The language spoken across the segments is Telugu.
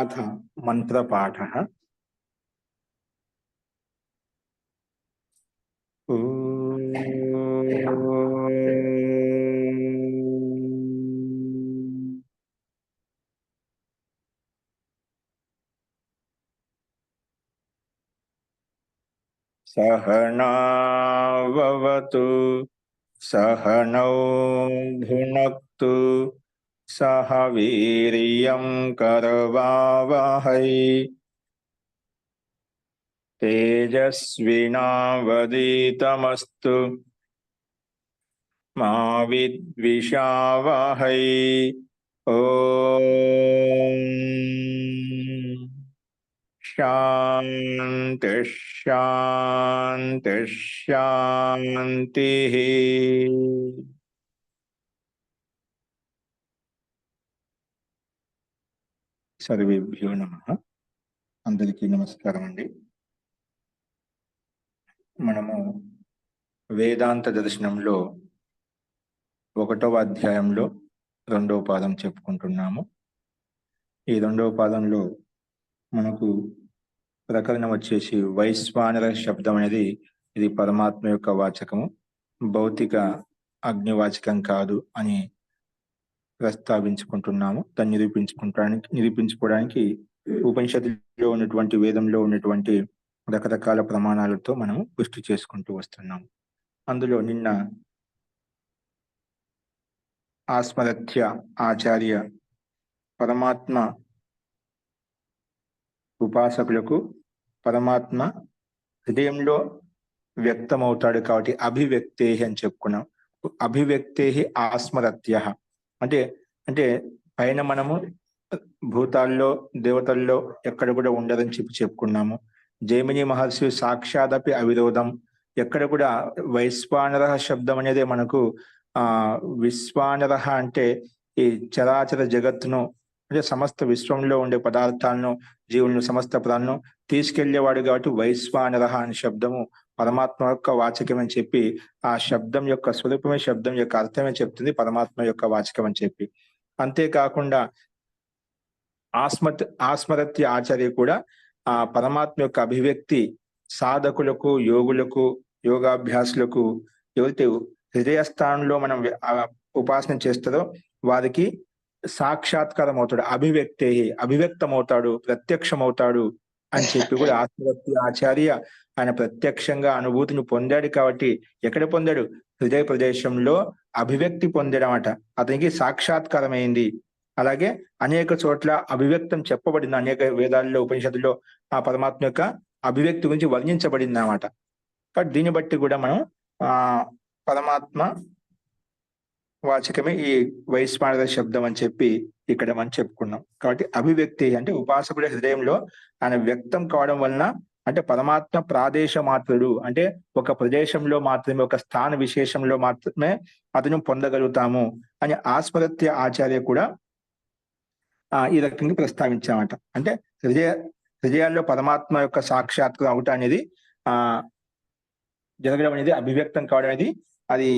अथ मंत्रपाठः। सहनाववतु सहनौ भुनक्तु सह वीर्यं करवावहै तेजस्विनावधीतमस्तु मा विद्विषावहै। ओम शांति शांति शांति। सर्वेभ्यो नमः। अंदरिकी नमस्कारम अंडी। మనము వేదాంత దర్శనంలో 1వ అధ్యాయంలో 2వ పాదం చెప్పుకుంటున్నాము. ఈ 2వ పాదంలో మనకు ప్రకరణం వచ్చేసి వైశ్వానర శబ్దం అనేది ఇది పరమాత్మ యొక్క వాచకము, భౌతిక అగ్నివాచకం కాదు అని ప్రస్తావించుకుంటున్నాము. దాన్ని నిరూపించుకోవడానికి ఉపనిషత్తులో ఉన్నటువంటి, వేదంలో ఉన్నటువంటి రకరకాల ప్రమాణాలతో మనము పుష్టి చేసుకుంటూ వస్తున్నాము. అందులో నిన్న ఆస్మరత్య ఆచార్య పరమాత్మ ఉపాసకులకు పరమాత్మ హృదయంలో వ్యక్తమవుతాడు కాబట్టి అభివ్యక్తే అని చెప్పుకున్నాం. అభివ్యక్తే ఆస్మరత్య అంటే అంటే పైన మనము భూతాల్లో దేవతల్లో ఎక్కడ కూడా ఉండదని చెప్పుకున్నాము. జైమిని మహర్షి సాక్షాదపి అవిరోధం, ఎక్కడ కూడా వైశ్వానర శబ్దం అనేది మనకు విశ్వానర అంటే ఈ చరాచర జగత్తును, అంటే సమస్త విశ్వంలో ఉండే పదార్థాలను, జీవులను, సమస్త పదాలను తీసుకెళ్లేవాడు కాబట్టి వైశ్వానర అనే శబ్దము పరమాత్మ యొక్క వాచకం అని చెప్పి, ఆ శబ్దం యొక్క స్వరూపమే, శబ్దం యొక్క అర్థమే చెప్తుంది పరమాత్మ యొక్క వాచకం అని చెప్పి. అంతేకాకుండా ఆస్మరత్య ఆచార్య కూడా ఆ పరమాత్మ యొక్క అభివ్యక్తి సాధకులకు, యోగులకు, యోగాభ్యాసులకు, ఎవరైతే హృదయస్థానంలో మనం ఉపాసన చేస్తారో వారికి సాక్షాత్కారం అవుతాడు, అభివ్యక్తమవుతాడు, ప్రత్యక్షమవుతాడు అని చెప్పి కూడా ఆస్మరత్య ఆచార్య ఆయన ప్రత్యక్షంగా అనుభూతిని పొందాడు. కాబట్టి ఎక్కడ పొందాడు? హృదయ ప్రదేశంలో అభివ్యక్తి పొందడమట, అతనికి సాక్షాత్కారం అయింది. అలాగే అనేక చోట్ల అభివ్యక్తం చెప్పబడింది, అనేక వేదాల్లో, ఉపనిషత్తుల్లో ఆ పరమాత్మ యొక్క అభివ్యక్తి గురించి వర్ణించబడింది అన్నమాట. కాబట్టి దీన్ని బట్టి కూడా మనం పరమాత్మ వాచకమే ఈ వైశ్వానర శబ్దం అని చెప్పి ఇక్కడ మనం చెప్పుకున్నాం. కాబట్టి అభివ్యక్తి అంటే ఉపాసకుడి హృదయంలో ఆయన వ్యక్తం కావడం వలన, అంటే పరమాత్మ ప్రాదేశ మాత్రుడు, అంటే ఒక ప్రదేశంలో మాత్రమే, ఒక స్థాన విశేషంలో మాత్రమే అతను పొందగలుగుతాము అని ఆస్మరత్య ఆచార్య కూడా ఈ రకంగా ప్రస్తావించామట. అంటే హృదయాల్లో పరమాత్మ యొక్క సాక్షాత్కారం అవటం అనేది జరగడం అనేది, అభివ్యక్తం కావడం అనేది, అది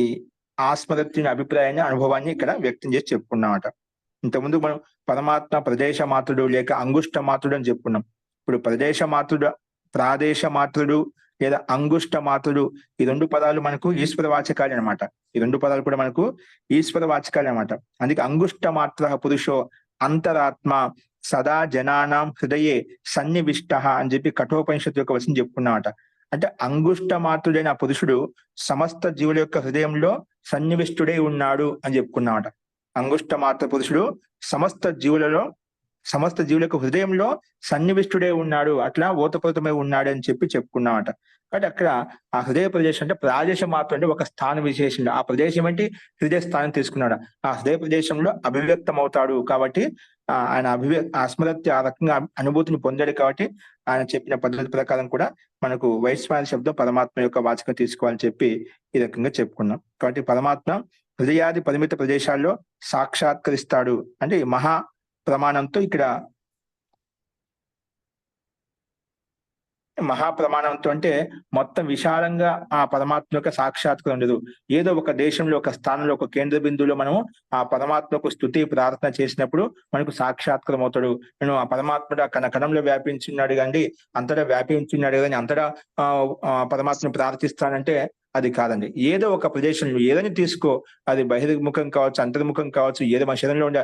ఆస్మరత్యుని అభిప్రాయాన్ని, అనుభవాన్ని ఇక్కడ వ్యక్తం చేసి చెప్పుకున్నామట. ఇంతకుముందు మనం పరమాత్మ ప్రదేశ మాత్రుడు లేక అంగుష్ట మాత్రుడు అని చెప్పుకున్నాం. ఇప్పుడు ప్రదేశ మాత్రుడు, ప్రాదేశ మాత్రుడు లేదా అంగుష్ట మాత్రుడు, ఈ 2 పదాలు మనకు ఈశ్వర వాచకాలు అనమాట. ఈ 2 పదాలు కూడా మనకు ఈశ్వర వాచకాలు అనమాట. అందుకే అంగుష్ట మాత్ర పురుషో అంతరాత్మ సదా జనానాం హృదయే సన్నివిష్ట అని చెప్పి కఠోపనిషత్తు యొక్క వచనం చెప్పుకున్నామట. అంటే అంగుష్ట మాత్రుడైన ఆ పురుషుడు సమస్త జీవుల యొక్క హృదయంలో సన్నివిష్టుడై ఉన్నాడు అని చెప్పుకున్నామట. అంగుష్ట మాత్ర పురుషుడు సమస్త జీవుల యొక్క హృదయంలో సన్నివిష్టుడై ఉన్నాడు, అట్లా ఓతప్రోతమై ఉన్నాడు అని చెప్పి చెప్పుకున్నామట. కాబట్టి అక్కడ ఆ హృదయ ప్రదేశం అంటే ప్రాదేశం మాత్రం, అంటే ఒక స్థాన విశేషంలో ఆ ప్రదేశం అంటే హృదయ స్థానం తీసుకున్నాడు, ఆ హృదయ ప్రదేశంలో అభివ్యక్తం అవుతాడు. కాబట్టి ఆయన ఆస్మరత్య ఆ రకంగా అనుభూతిని పొందాడు. కాబట్టి ఆయన చెప్పిన పద్ధతి ప్రకారం కూడా మనకు వైశ్వానర శబ్దం పరమాత్మ యొక్క వాచకం తీసుకోవాలని చెప్పి ఈ రకంగా చెప్పుకున్నాం. కాబట్టి పరమాత్మ హృదయాది పరిమిత ప్రదేశాల్లో సాక్షాత్కరిస్తాడు అంటే మహా ప్రమాణంతో ఇక్కడ మహాప్రమాణంతో అంటే మొత్తం విశాలంగా ఆ పరమాత్మ యొక్క సాక్షాత్కారం ఉండదు. ఏదో ఒక దేశంలో, ఒక స్థానంలో, ఒక కేంద్ర బిందువులో మనము ఆ పరమాత్మకు స్తుతి ప్రార్థన చేసినప్పుడు మనకు సాక్షాత్కారం అవుతాడు. నేను ఆ పరమాత్ముడు ఆ కణంలో వ్యాపించున్నాడు గాండి, అంతటా వ్యాపించున్నాడు గాని అంతటా పరమాత్మను ప్రార్థిస్తానంటే అది కాదండి. ఏదో ఒక ప్రదేశంలో ఏదైనా తీసుకో, అది బహిర్ముఖం కావచ్చు, అంతర్ముఖం కావచ్చు, ఏదో మన శరీరంలో ఉండే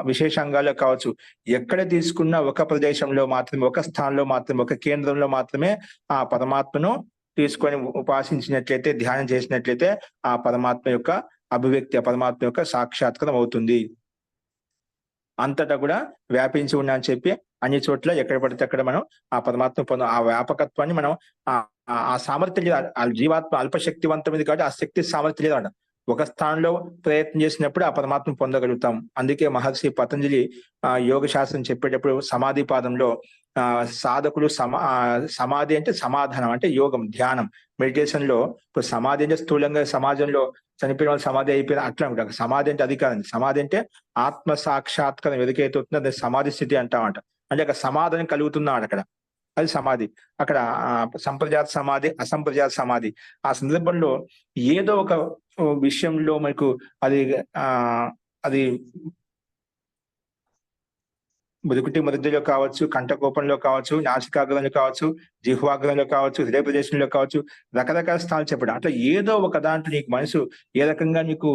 విశేష అంగాల్లో కావచ్చు. ఎక్కడ తీసుకున్నా ఒక ప్రదేశంలో మాత్రమే, ఒక స్థానంలో మాత్రమే, ఒక కేంద్రంలో మాత్రమే ఆ పరమాత్మను తీసుకొని ఉపాసించినట్లయితే, ధ్యానం చేసినట్లయితే ఆ పరమాత్మ యొక్క అభివ్యక్తి, ఆ పరమాత్మ యొక్క సాక్షాత్కారం అవుతుంది. అంతటా కూడా వ్యాపించి ఉన్నా అని చెప్పి అన్ని చోట్ల ఎక్కడ పడితే అక్కడ మనం ఆ పరమాత్మ ఆ వ్యాపకత్వాన్ని మనం ఆ సామర్థ్యం లేదు. ఆ జీవాత్మ అల్పశక్తివంతమైంది కాబట్టి ఆ శక్తి సామర్థ్యం లేదన్నమాట. ఒక స్థానంలో ప్రయత్నం చేసినప్పుడు ఆ పరమాత్మ పొందగలుగుతాం. అందుకే మహర్షి పతంజలి యోగ శాస్త్రం చెప్పేటప్పుడు సమాధి పాదంలో సాధకులు సమాధి అంటే సమాధానం అంటే యోగం, ధ్యానం, మెడిటేషన్ లో ఇప్పుడు సమాధి అంటే స్థూలంగా సమాజంలో చనిపోయిన వాళ్ళు సమాధి అయిపోయిన అట్లా ఉంటారు. సమాధి అంటే అది కాదండి. సమాధి అంటే ఆత్మ సాక్షాత్కారం ఎదుకైతే అవుతుందో అది సమాధి స్థితి అంటామంట. అంటే అక్కడ సమాధానం కలుగుతున్నాడు అక్కడ. అది సమాధి. అక్కడ సంప్రజాత సమాధి, అసంప్రజాత సమాధి. ఆ సందర్భంలో ఏదో ఒక విషయంలో మనకు అది అది ముదుకుటి మధ్యలో కావచ్చు, కంఠకోపంలో కావచ్చు, నాసికాగ్రంలో కావచ్చు, జిహ్వాగ్రంలో కావచ్చు, హృదయ ప్రదేశంలో కావచ్చు, రకరకాల స్థానాలు చెప్పడం. అట్లా ఏదో ఒక దాంట్లో నీకు మనసు ఏ రకంగా నీకు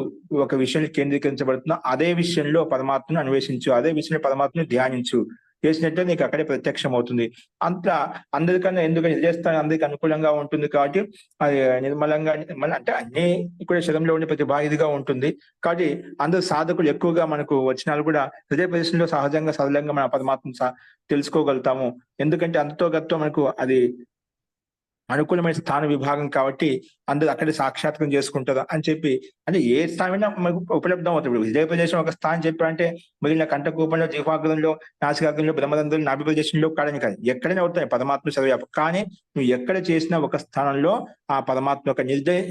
ఒక విషయాన్ని కేంద్రీకరించబడుతుందో అదే విషయంలో పరమాత్మను అన్వేషించు. అదే విషయంలో పరమాత్మను ధ్యానించు. చేసినట్టే నీకు అక్కడే ప్రత్యక్షం అవుతుంది. అంతా అందరికన్నా ఎందుకంటే హృదయస్థానం అందరికి అనుకూలంగా ఉంటుంది కాబట్టి అది నిర్మలంగా అంటే అన్ని కూడా శరీరంలో ఉండే ప్రతి బాధిగా ఉంటుంది. కాబట్టి అందరు సాధకులు ఎక్కువగా మనకు వచ్చినాలు కూడా హృదయ ప్రదేశంలో సహజంగా సరళంగా మన పరమాత్మ తెలుసుకోగలుగుతాము. ఎందుకంటే అంతతో గతో మనకు అది అనుకూలమైన స్థాన విభాగం కాబట్టి అందరూ అక్కడే సాక్షాత్కారం చేసుకుంటారు అని చెప్పి, అంటే ఏ స్థానమైనా మనకు ఉపలబ్ధం అవుతుంది. ఇప్పుడు హృదయ ప్రదేశం ఒక స్థానం చెప్పారంటే మిగిలిన కంఠకూపంలో, జీవాగ్రంలో, నాసికాగ్రంలో, బ్రహ్మరంధ్రంలో, నాభి ప్రదేశంలో కాడని కాదు, ఎక్కడైనా అవుతాయి పరమాత్మ సర్వవ్యాపకం. కానీ నువ్వు ఎక్కడ చేసినా ఒక స్థానంలో ఆ పరమాత్మ యొక్క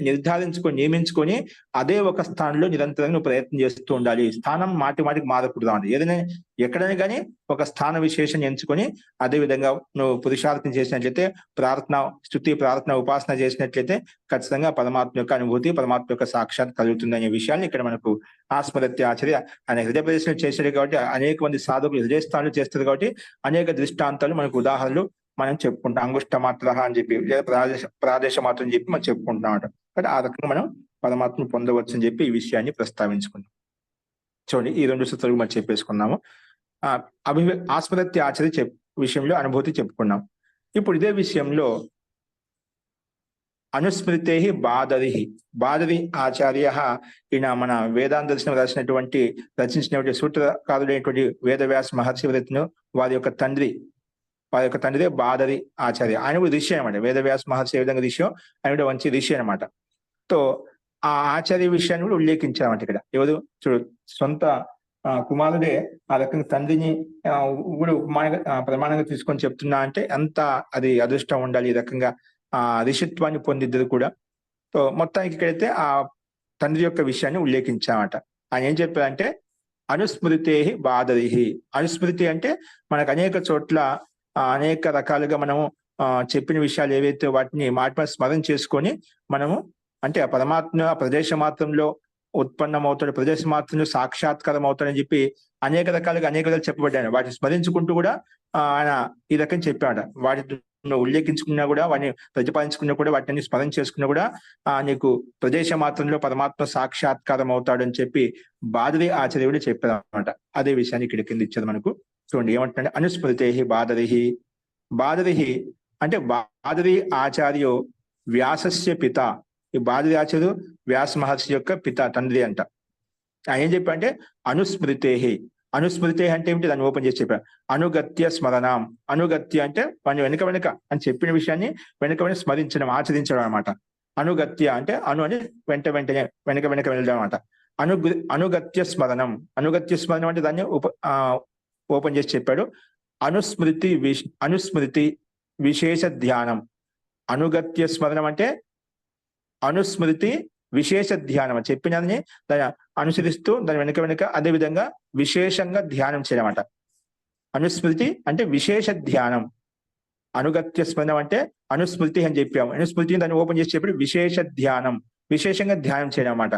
నిర్ధారించుకొని నియమించుకొని అదే ఒక స్థానంలో నిరంతరంగా నువ్వు ప్రయత్నం చేస్తూ ఉండాలి. స్థానం మాటికి మారకూడదు అండి. ఏదైనా ఎక్కడైనా కానీ ఒక స్థాన విశేషం ఎంచుకొని అదే విధంగా నువ్వు పురుషార్థం చేసినట్లయితే, ప్రార్థన, స్తుతి, ప్రార్థన, ఉపాసన చేసినట్లయితే ఖచ్చితంగా పరమాత్మ యొక్క అనుభూతి, పరమాత్మ యొక్క సాక్షాత్ కలుగుతుంది అనే విషయాన్ని ఇక్కడ మనకు ఆస్మరత్య ఆచార్య ఆయన హృదయ ప్రదేశంలో చేశాడు కాబట్టి, అనేక మంది సాధకులు హృదయ స్థానాలు చేస్తారు కాబట్టి అనేక దృష్టాంతాలు మనకు ఉదాహరణలు మనం చెప్పుకుంటాం. అంగుష్ట మాత్ర అని చెప్పి, లేదా ప్రాదేశ మాత్రం అని చెప్పి మనం చెప్పుకుంటున్నాం అన్నమాట. కాబట్టి ఆ రకంగా మనం పరమాత్మను పొందవచ్చు అని చెప్పి ఈ విషయాన్ని ప్రస్తావించుకున్నాం. చూడండి, ఈ 2 సూత్రాలు మనం చెప్పేసుకున్నాము. ఆస్మరత్య ఆచార్య విషయంలో అనుభూతి చెప్పుకున్నాం. ఇప్పుడు ఇదే విషయంలో అనుస్మృతే బాదరి ఆచార్య, ఈయన మన వేదాంత దర్శనం రచించినటువంటి సూత్రకారుడైనటువంటి వేదవ్యాస మహర్షి వృత్తిను వారి యొక్క తండ్రి బాదరి ఆచార్య. ఆయన కూడా ఋషి అనమాట. వేదవ్యాస మహర్షి ఏ విధంగా ఋషి, ఆయన కూడా మంచి ఋషి అనమాట. తో ఆ ఆచార్య విషయాన్ని కూడా ఉల్లేఖించారన్నమాట. ఇక్కడ ఎవరు చూడు, సొంత కుమారుడే ఆ రకంగా తండ్రిని కూడా ప్రమాణంగా తీసుకొని చెప్తున్నా అంటే ఎంత అది అదృష్టం ఉండాలి. ఈ రకంగా ఋషిత్వాన్ని పొందిద్దరు కూడా. సో మొత్తానికి ఇక్కడైతే ఆ తండ్రి యొక్క విషయాన్ని ఉల్లేఖించామట. ఆయన ఏం చెప్పారంటే అనుస్మృతే బాదరి. అనుస్మృతి అంటే మనకు అనేక చోట్ల అనేక రకాలుగా మనము చెప్పిన విషయాలు ఏవైతే వాటిని మాటి స్మరణ చేసుకొని మనము అంటే ఆ పరమాత్మ ప్రదేశ మాత్రంలో ఉత్పన్నం అవుతాడు, ప్రదేశ మాత్రంలో సాక్షాత్కారం అవుతాడని చెప్పి అనేక రకాలుగా అనేక విధాలు చెప్పబడ్డాడు. వాటిని స్మరించుకుంటూ కూడా ఆయన ఈ రకంగా చెప్పాడు. వాటిని ఉల్లేఖించుకున్నా కూడా, వాటిని ప్రతిపాదించుకున్నా కూడా, వాటిని స్మరణ చేసుకున్నా కూడా నీకు ప్రదేశ మాత్రంలో పరమాత్మ సాక్షాత్కారం అవుతాడు అని చెప్పి బాదరి ఆచార్యుడు చెప్పారు అనమాట. అదే విషయాన్ని ఇక్కడ కింద ఇచ్చారు మనకు. చూడండి ఏమంటే అనుస్మృతే బాదరి అంటే బాదరి ఆచార్యో వ్యాసస్య పిత. ఈ బాదరి ఆచార్యుడు వ్యాస మహర్షి యొక్క పిత, తండ్రి అంట. ఆయన ఏం చెప్పారంటే అనుస్మృతే అంటే ఏమిటి, దాన్ని ఓపెన్ చేసి చెప్పారు. అనుగత్య స్మరణం. అనుగత్య అంటే వాడిని వెనక అని చెప్పిన విషయాన్ని వెనక స్మరించడం, ఆచరించడం అనమాట. అనుగత్య అంటే అని వెంటనే వెనక వెళ్ళడం అనమాట. అనుగత్య స్మరణం అంటే దాన్ని ఓపెన్ చేసి చెప్పాడు. అనుస్మృతి విశేష ధ్యానం. అనుగత్య స్మరణం అంటే అనుస్మృతి విశేష ధ్యానం. చెప్పినది దాన్ని అనుసరిస్తూ దాని వెనక అదే విధంగా విశేషంగా ధ్యానం చేయడం. అనుస్మృతి అంటే విశేష ధ్యానం. అనుగత్య స్మరణం అంటే అనుస్మృతి అని చెప్పాము. అనుస్మృతిని దాన్ని ఓపెన్ చేసి చెప్పి విశేష ధ్యానం, విశేషంగా ధ్యానం చేయడం అన్నమాట.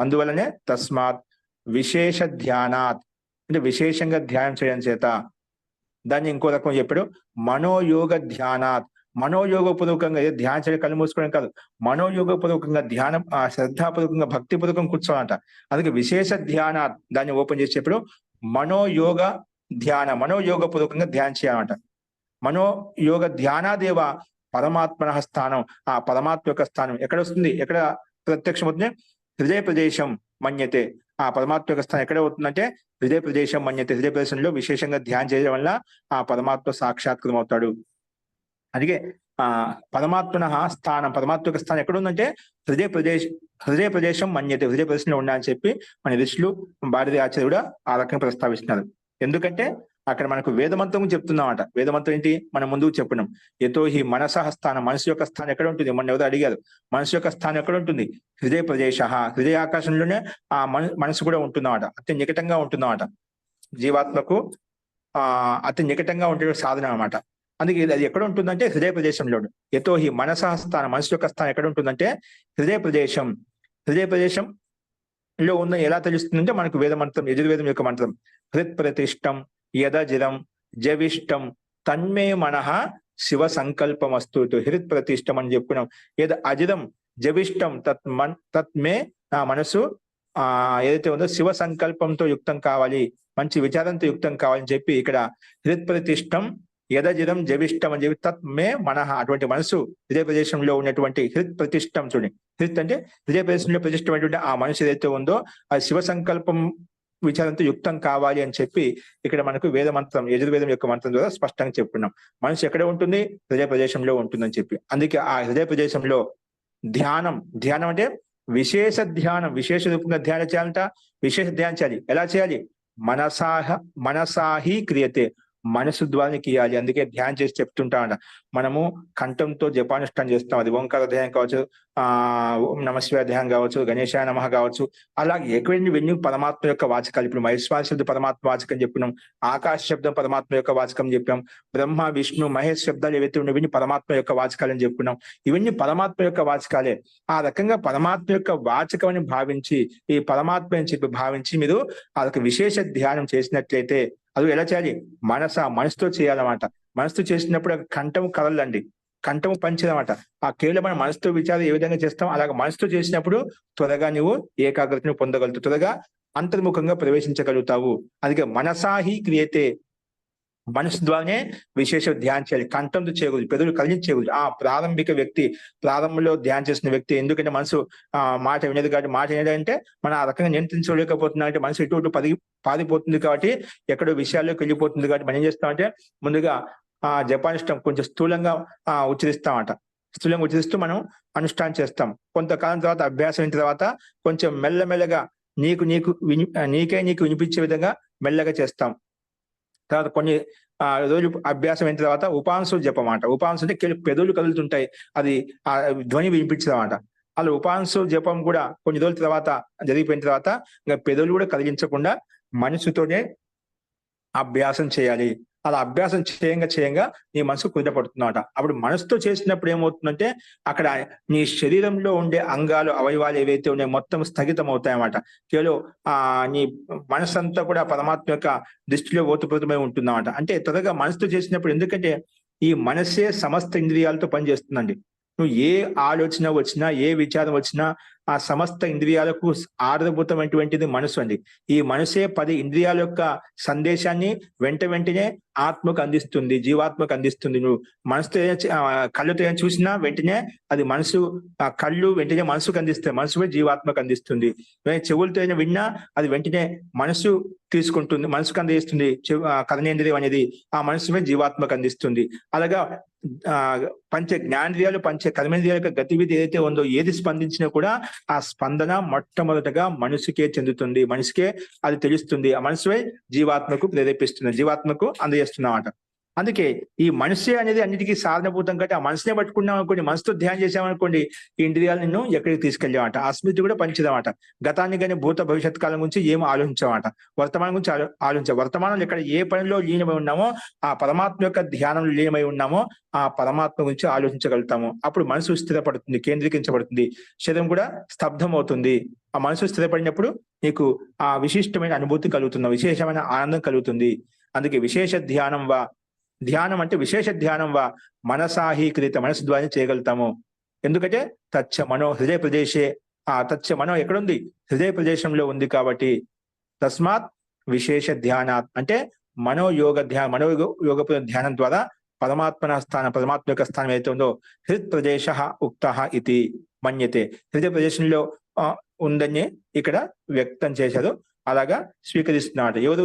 అందువలనే తస్మాత్ విశేష ధ్యానాత్ అంటే విశేషంగా ధ్యానం చేయడం చేత. దాన్ని ఇంకో రకం చెప్పాడు మనోయోగ ధ్యానాత్, మనోయోగపూర్వకంగా ఏదో ధ్యానం చేయడం కళ్ళు మూసుకోవడం కాదు, మనోయోగపూర్వకంగా ధ్యానం శ్రద్ధాపూర్వకంగా భక్తిపూర్వకంగా కూర్చోవాలంట. అందుకే విశేష ధ్యానాత్ దాన్ని ఓపెన్ చేసి చెప్పాడు మనోయోగ ధ్యాన, మనోయోగపూర్వకంగా ధ్యానం చేయాలంట. మనోయోగ ధ్యానాదేవ పరమాత్మన స్థానం, ఆ పరమాత్మ యొక్క స్థానం ఎక్కడ వస్తుంది, ఎక్కడ ప్రత్యక్షమవుతుంది? హృదయ ప్రదేశం మన్యతే. ఆ పరమాత్మ యొక్క స్థానం ఎక్కడ అవుతుందంటే హృదయ ప్రదేశం మన్యతే. హృదయ ప్రదేశంలో విశేషంగా ధ్యానం చేయడం వల్ల ఆ పరమాత్మ సాక్షాత్కరం అవుతాడు. అందుకే పరమాత్మన స్థానం, పరమాత్మ యొక్క స్థానం ఎక్కడ ఉందంటే హృదయ ప్రదేశం మన్యతే, హృదయ ప్రదేశంలో ఉండాలని చెప్పి మన ఋషులు భారతీయ ఆచార్యుడు కూడా ఆ రకంగా ప్రస్తావిస్తున్నారు. ఎందుకంటే అక్కడ మనకు వేదమంత్రం చెప్తున్నామట. వేదమంత్రం ఏంటి మనం ముందుకు చెప్పున్నాం. యతోహి మనసః స్థానం, మనసు యొక్క స్థానం ఎక్కడ ఉంటుంది? మొన్న ఎవరో అడిగారు, మనసు యొక్క స్థానం ఎక్కడ ఉంటుంది? హృదయ ప్రదేశ, హృదయ ఆకాశంలోనే ఆ మనసు కూడా ఉంటున్నమాట, అతి నికటంగా ఉంటున్నమాట. జీవాత్మకు అతి నికటంగా ఉండే సాధనం అన్నమాట. అందుకే అది ఎక్కడ ఉంటుందంటే హృదయ ప్రదేశంలో. యతోహి మనసః స్థానం, మనసు యొక్క స్థానం ఎక్కడ ఉంటుందంటే హృదయ ప్రదేశం. హృదయ ప్రదేశంలో ఉన్న ఎలా తెలుస్తుందంటే మనకు వేదమంత్రం, యజుర్వేదం యొక్క మంత్రం హృత్ ప్రతిష్టం యదజిరం జవిష్టం తన్మే మనః శివ సంకల్పం అస్తు. హృత్ ప్రతిష్టం అని చెప్పుకున్నాం. యద అజిరం జవిష్టం తత్మే నా మనసు ఏదైతే ఉందో శివ సంకల్పంతో యుక్తం కావాలి, మంచి విచారంతో యుక్తం కావాలని చెప్పి ఇక్కడ హృత్ ప్రతిష్టం యదజిరం జవిష్టం అని చెప్పి తత్మే మనః, అటువంటి మనసు హృదయ ప్రదేశంలో ఉన్నటువంటి హృత్ ప్రతిష్టం. చూడండి, హృత్ అంటే హృదయ ప్రదేశంలో ప్రతిష్టమైనటువంటి ఆ మనసు ఏదైతే ఉందో అది శివ సంకల్పం విచారంతో యుక్తం కావాలి అని చెప్పి ఇక్కడ మనకు వేద మంత్రం, యజుర్వేదం యొక్క మంత్రం ద్వారా స్పష్టంగా చెప్పుకున్నాం. మనసు ఎక్కడ ఉంటుంది? హృదయ ప్రదేశంలో ఉంటుందని చెప్పి. అందుకే ఆ హృదయ ప్రదేశంలో ధ్యానం అంటే విశేష ధ్యానం, విశేష రూపంగా ధ్యానం చేయాలంట. విశేష ధ్యానం చేయాలి. ఎలా చేయాలి? మనసాహి క్రియతే, మనసు ద్వారా చేయాలి. అందుకే ధ్యానం చేసి చెప్తుంటామంట. మనము కంఠంతో జపానుష్ఠానం చేస్తాం, అది ఓంకార ధ్యానం కావచ్చు, ఓం నమశివాయ ధ్యానం కావచ్చు, గణేశాయ నమః కావచ్చు. అలాగే ఎక్కడెన్ని పరమాత్మ యొక్క వాచకాలు. ఇప్పుడు మహేశ్వర శబ్ద పరమాత్మ వాచకం చెప్పినాం, ఆకాశ శబ్దం పరమాత్మ యొక్క వాచకం చెప్పాం, బ్రహ్మ విష్ణు మహేష్ శబ్దాలు ఏవైతే ఉన్నాయో ఇవన్నీ పరమాత్మ యొక్క వాచకాలని చెప్పుకున్నాం. ఇవన్నీ పరమాత్మ యొక్క వాచకాలే. ఆ రకంగా పరమాత్మ యొక్క వాచకం అని భావించి, ఈ పరమాత్మ అని చెప్పి భావించి మీరు అదొక విశేష ధ్యానం చేసినట్లయితే అది ఎలా చేయాలి? మనసుతో చేయాలన్నమాట. మనసుతో చేసినప్పుడు కంఠం కదలండి, కంఠం పంచదన్నమాట. ఆ కేవలం మన మనసుతో విచారం ఏ విధంగా చేస్తాం అలాగే మనసుతో చేసినప్పుడు త్వరగా నువ్వు ఏకాగ్రతను పొందగలుగుతావు, త్వరగా అంతర్ముఖంగా ప్రవేశించగలుగుతావు. అందుకే మనసాహి క్రియతే, మనసు ద్వారానే విశేష ధ్యానం చేయాలి. కంఠంతో చేయకూడదు, పెదవులు కలిసి చేయకూడదు. ఆ ప్రారంభిక వ్యక్తి, ప్రారంభంలో ధ్యానం చేసిన వ్యక్తి, ఎందుకంటే మనసు మాట వినదు కాబట్టి, మాట వినదంటే మనం ఆ రకంగా నియంత్రించలేకపోతున్నా అంటే మనసు ఇటు పారిపోతుంది కాబట్టి, ఎక్కడో విషయాల్లోకి వెళ్ళిపోతుంది కాబట్టి మనం ఏం చేస్తామంటే ముందుగా జపానిష్టం కొంచెం స్థూలంగా ఉచ్చరిస్తామట. స్థూలంగా ఉచ్చరిస్తూ మనం అనుష్ఠానం చేస్తాం. కొంతకాలం తర్వాత అభ్యాసం అయిన తర్వాత కొంచెం మెల్లమెల్లగా నీకే వినిపించే విధంగా మెల్లగా చేస్తాం. తర్వాత కొన్ని రోజులు అభ్యాసం అయిన తర్వాత ఉపాంశు జపం అంట. ఉపాంశు అంటే పెదవులు కదులుతుంటాయి, అది ఆ ధ్వని వినిపించదన్నమాట. అలా ఉపాంశు జపం కూడా కొన్ని రోజుల తర్వాత జరిగిపోయిన తర్వాత ఇంకా పెదవులు కూడా కదిలించకుండా మనసుతోనే అభ్యాసం చేయాలి. అలా అభ్యాసం చేయంగా నీ మనసు కుదిరపడుతుందన్నమాట. అప్పుడు మనసుతో చేసినప్పుడు ఏమవుతుందంటే అక్కడ నీ శరీరంలో ఉండే అంగాలు, అవయవాలు ఏవైతే ఉన్నాయో మొత్తం స్థగితం అవుతాయన్నమాట. కేవలం నీ మనసు అంతా కూడా పరమాత్మ యొక్క దృష్టిలో ఓతప్రోతమై ఉంటుందన్నమాట. అంటే త్వరగా మనసుతో చేసినప్పుడు, ఎందుకంటే ఈ మనసే సమస్త ఇంద్రియాలతో పనిచేస్తుందండి. నువ్వు ఏ ఆలోచన వచ్చినా, ఏ విచారం వచ్చినా ఆ సమస్త ఇంద్రియాలకు ఆధారభూతమైనటువంటిది మనసు అండి. ఈ మనసే 10 ఇంద్రియాల యొక్క సందేశాన్ని వెంటనే ఆత్మకు అందిస్తుంది, జీవాత్మకు అందిస్తుంది. నువ్వు మనసుతో కళ్ళుతో ఏం చూసినా వెంటనే అది మనసు, కళ్ళు వెంటనే మనసుకు అందిస్తాయి, మనసు జీవాత్మకు అందిస్తుంది. చెవులతో అయినా విన్నా అది వెంటనే మనసు తీసుకుంటుంది, మనసుకు అందిస్తుంది. కర్ణేంద్రియం అనేది ఆ మనసు జీవాత్మకు అందిస్తుంది. అలాగా పంచ జ్ఞానేంద్రియాలు, పంచ కర్మేంద్రియాల యొక్క గతివిధి ఏదైతే ఉందో, ఏది స్పందించినా కూడా ఆ స్పందన మొట్టమొదటగా మనసుకే చెందుతుంది, మనసుకే అది తెలుస్తుంది. ఆ మనసువే జీవాత్మకు ప్రేరేపిస్తుంది, జీవాత్మకు అందజేస్తున్నమాట. అందుకే ఈ మనసే అనేది అన్నిటికీ సాధనభూతం కాబట్టి ఆ మనసునే పట్టుకున్నాం అనుకోండి, మనసుతో ధ్యానం చేసామనుకోండి, ఈ ఇంద్రియాలు నిన్ను ఎక్కడికి తీసుకెళ్ళామట. ఆ స్మృతి కూడా పంచిదమాట. గతాన్ని కానీ భూత భవిష్యత్ కాలం గురించి ఏం ఆలోచించామట. వర్తమానం గురించి ఆలోచించాం. వర్తమానంలో ఇక్కడ ఏ పనిలో లీనమై ఉన్నామో, ఆ పరమాత్మ యొక్క ధ్యానంలో లీనమై ఉన్నామో ఆ పరమాత్మ గురించి ఆలోచించగలుగుతాము. అప్పుడు మనసు స్థిరపడుతుంది, కేంద్రీకరించబడుతుంది, శరీరం కూడా స్తబ్దం అవుతుంది. ఆ మనసు స్థిరపడినప్పుడు నీకు ఆ విశిష్టమైన అనుభూతి కలుగుతుంది, విశేషమైన ఆనందం కలుగుతుంది. అందుకే విశేష ధ్యానం వా, ధ్యానం అంటే విశేష ధ్యానం వా మనసాహీకృత, మనసు ద్వారా చేయగలుగుతాము. ఎందుకంటే తచ్చ మనో హృదయ ప్రదేశే, ఆ తచ్చ మనో ఎక్కడుంది? హృదయ ప్రదేశంలో ఉంది. కాబట్టి తస్మాత్ విశేష ధ్యానాత్ అంటే మనోయోగ మనోయోగ ధ్యానం ద్వారా పరమాత్మన స్థానం, పరమాత్మ యొక్క స్థానం ఏదైతే ఉందో హృద్ ప్రదేశ ఉక్త ఇది మన్యతే, హృదయ ప్రదేశంలో ఉందని ఇక్కడ వ్యక్తం చేశారు. అలాగా స్వీకరిస్తున్నాడు ఎవరు?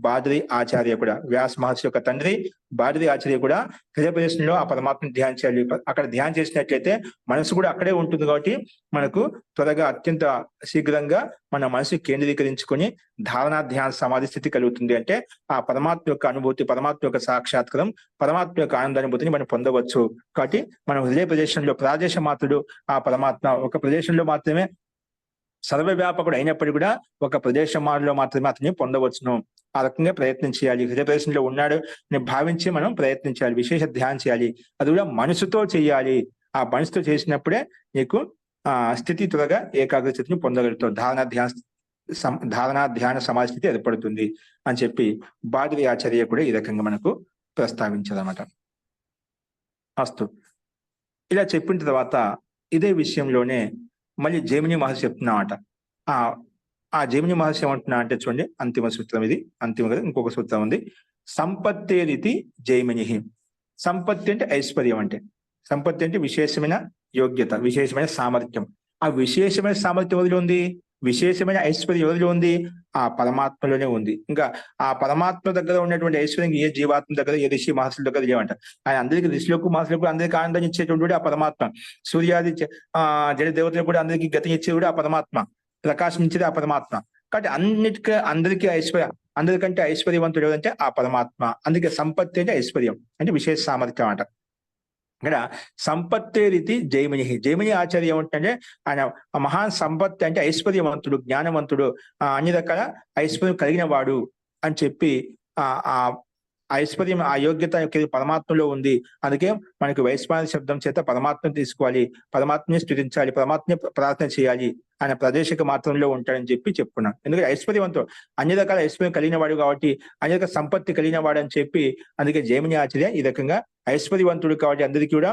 బాదరి ఆచార్య కూడా, వ్యాస మహర్షి యొక్క తండ్రి బాదరి ఆచార్య కూడా హృదయ ప్రదేశంలో ఆ పరమాత్మని ధ్యానం చేయాలి. అక్కడ ధ్యానం చేసినట్లయితే మనసు కూడా అక్కడే ఉంటుంది. కాబట్టి మనకు త్వరగా అత్యంత శీఘ్రంగా మన మనసు కేంద్రీకరించుకొని ధారణా ధ్యాన సమాధి స్థితి కలుగుతుంది. అంటే ఆ పరమాత్మ యొక్క అనుభూతి, పరమాత్మ యొక్క సాక్షాత్కారం, పరమాత్మ యొక్క ఆనందానుభూతిని మనం పొందవచ్చు. కాబట్టి మనం హృదయ ప్రదేశంలో ప్రాదేశ మాత్రుడు ఆ పరమాత్మ ఒక ప్రదేశంలో మాత్రమే సర్వవ్యాపకుడు అయినప్పటికీ కూడా ఒక ప్రదేశంలో మాత్రమే అతన్ని పొందవచ్చును. ఆ రకంగా ప్రయత్నం చేయాలి. హృదయ ప్రదేశంలో ఉన్నాడు అని భావించి మనం ప్రయత్నించాలి, విశేష ధ్యానం చేయాలి. అది కూడా మనసుతో చేయాలి. ఆ మనసుతో చేసినప్పుడే నీకు స్థితి త్వరగా ఏకాగ్ర స్థితిని పొందగలుగుతావు. ధారణా ధ్యాన సమాధి స్థితి ఏర్పడుతుంది అని చెప్పి బాదరి ఆచార్య కూడా ఈ రకంగా మనకు ప్రస్తావించారన్నమాట. అస్తు. ఇలా చెప్పిన తర్వాత ఇదే విషయంలోనే మళ్ళీ జైమిని మహర్షి చెప్తున్నామాట. ఆ జైమిని మహర్షి ఏమంటున్నా అంటే చూడండి, అంతిమ సూత్రం ఇది, అంతిమ కదా, ఇంకొక సూత్రం ఉంది. సంపత్తేరితి జైమిని. సంపత్తి అంటే ఐశ్వర్యం, అంటే సంపత్తి అంటే విశేషమైన యోగ్యత, విశేషమైన సామర్థ్యం. ఆ విశేషమైన సామర్థ్యం ఎవరిలో ఉంది? విశేషమైన ఐశ్వర్యం ఎవరిలో ఉంది? ఆ పరమాత్మలోనే ఉంది. ఇంకా ఆ పరమాత్మ దగ్గర ఉన్నటువంటి ఐశ్వర్యం ఏ జీవాత్మ దగ్గర, ఏ ఋషి మహర్షుల దగ్గర లేవంట. ఆయన అందరికీ, ఋషులకు మహర్షులకు అందరికీ ఆనందం ఇచ్చేటువంటి ఆ పరమాత్మ. సూర్యాది జడ దేవతలకు కూడా అందరికీ గతి ఇచ్చేది కూడా ఆ పరమాత్మ. ప్రకాశం ఇచ్చేది ఆ పరమాత్మ. కాబట్టి అందరికీ అందరికంటే ఐశ్వర్యవంతుడు ఎవరంటే ఆ పరమాత్మ. అందుకే సంపత్తి అంటే ఐశ్వర్యం, అంటే విశేష సామర్థ్యం అంట. ఇక్కడ సంపత్తే రీతి జైమిని. జైమిని ఆచార్య ఏమంటే ఆయన మహాన్ సంపత్తి అంటే ఐశ్వర్యవంతుడు, జ్ఞానవంతుడు, అన్ని రకాల ఐశ్వర్యం కలిగిన వాడు అని చెప్పి ఆ ఐశ్వర్యం, ఆ యోగ్యత పరమాత్మలో ఉంది. అందుకే మనకి వైశ్వాన శబ్దం చేత పరమాత్మను తీసుకోవాలి, పరమాత్మని స్తుతించాలి, పరమాత్మని ప్రార్థన చేయాలి. ఆయన ప్రదేశిక మాత్రంలో ఉంటాడని చెప్పి చెప్పుకున్నాను. ఎందుకంటే ఐశ్వర్యవంతుడు, అన్ని రకాల ఐశ్వర్యం కలిగిన వాడు కాబట్టి, అన్ని రకాల సంపత్తి కలిగిన వాడు అని చెప్పి అందుకే జైమిని ఆచార్య ఈ రకంగా ఐశ్వర్యవంతుడు కాబట్టి అందరికీ కూడా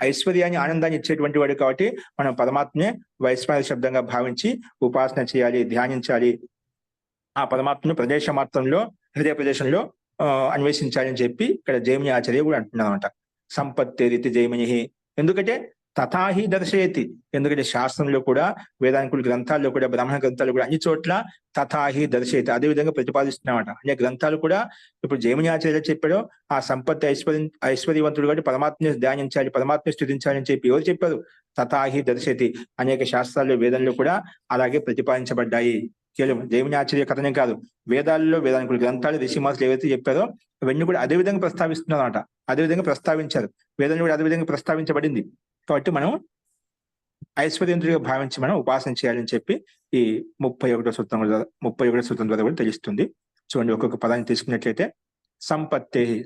ఐశ్వర్యాన్ని ఆనందాన్ని ఇచ్చేటువంటి వాడు కాబట్టి మనం పరమాత్మనే వైశ్వాన శబ్దంగా భావించి ఉపాసన చేయాలి, ధ్యానించాలి. ఆ పరమాత్మను ప్రదేశ మాత్రంలో, హృదయ ప్రదేశంలో అన్వేషించాలని చెప్పి ఇక్కడ జైమిని ఆచార్య కూడా అంటున్నారు అనమాట. సంపత్తి రీతి జైమిని. ఎందుకంటే తథాహి దర్శయతి. ఎందుకంటే శాస్త్రంలో కూడా, వేదాంకుల గ్రంథాల్లో కూడా, బ్రాహ్మణ గ్రంథాలు కూడా అన్ని చోట్ల తథాహి దర్శయతి అదే విధంగా ప్రతిపాదిస్తున్నామట. అనే గ్రంథాలు కూడా ఇప్పుడు జైమిని ఆచార్య చెప్పాడో ఆ సంపత్తి ఐశ్వర్యవంతుడు కాబట్టి పరమాత్మని ధ్యానించాలి, పరమాత్మని స్తుతించాలి అని చెప్పి ఎవరు చెప్పారు? తథాహి దర్శయతి. అనేక శాస్త్రాల్లో, వేదంలో కూడా అలాగే ప్రతిపాదించబడ్డాయి. కేవలం జైమిని ఆచార్య కథనే కాదు, వేదాల్లో, వేదాంకుల గ్రంథాలు, ఋషి మహర్షులు ఏవైతే చెప్పారో అవన్నీ కూడా అదే విధంగా ప్రస్తావిస్తున్నారు అనమాట. అదే విధంగా ప్రస్తావించారు, వేదంలో కూడా అదే విధంగా ప్రస్తావించబడింది. కాబట్టి మనం ఐశ్వర్యంతుడిగా భావించి మనం ఉపాసన చేయాలని చెప్పి ఈ 31వ సూత్రం ద్వారా కూడా తెలుస్తుంది. చూడండి, ఒక్కొక్క పదాన్ని తీసుకున్నట్లయితే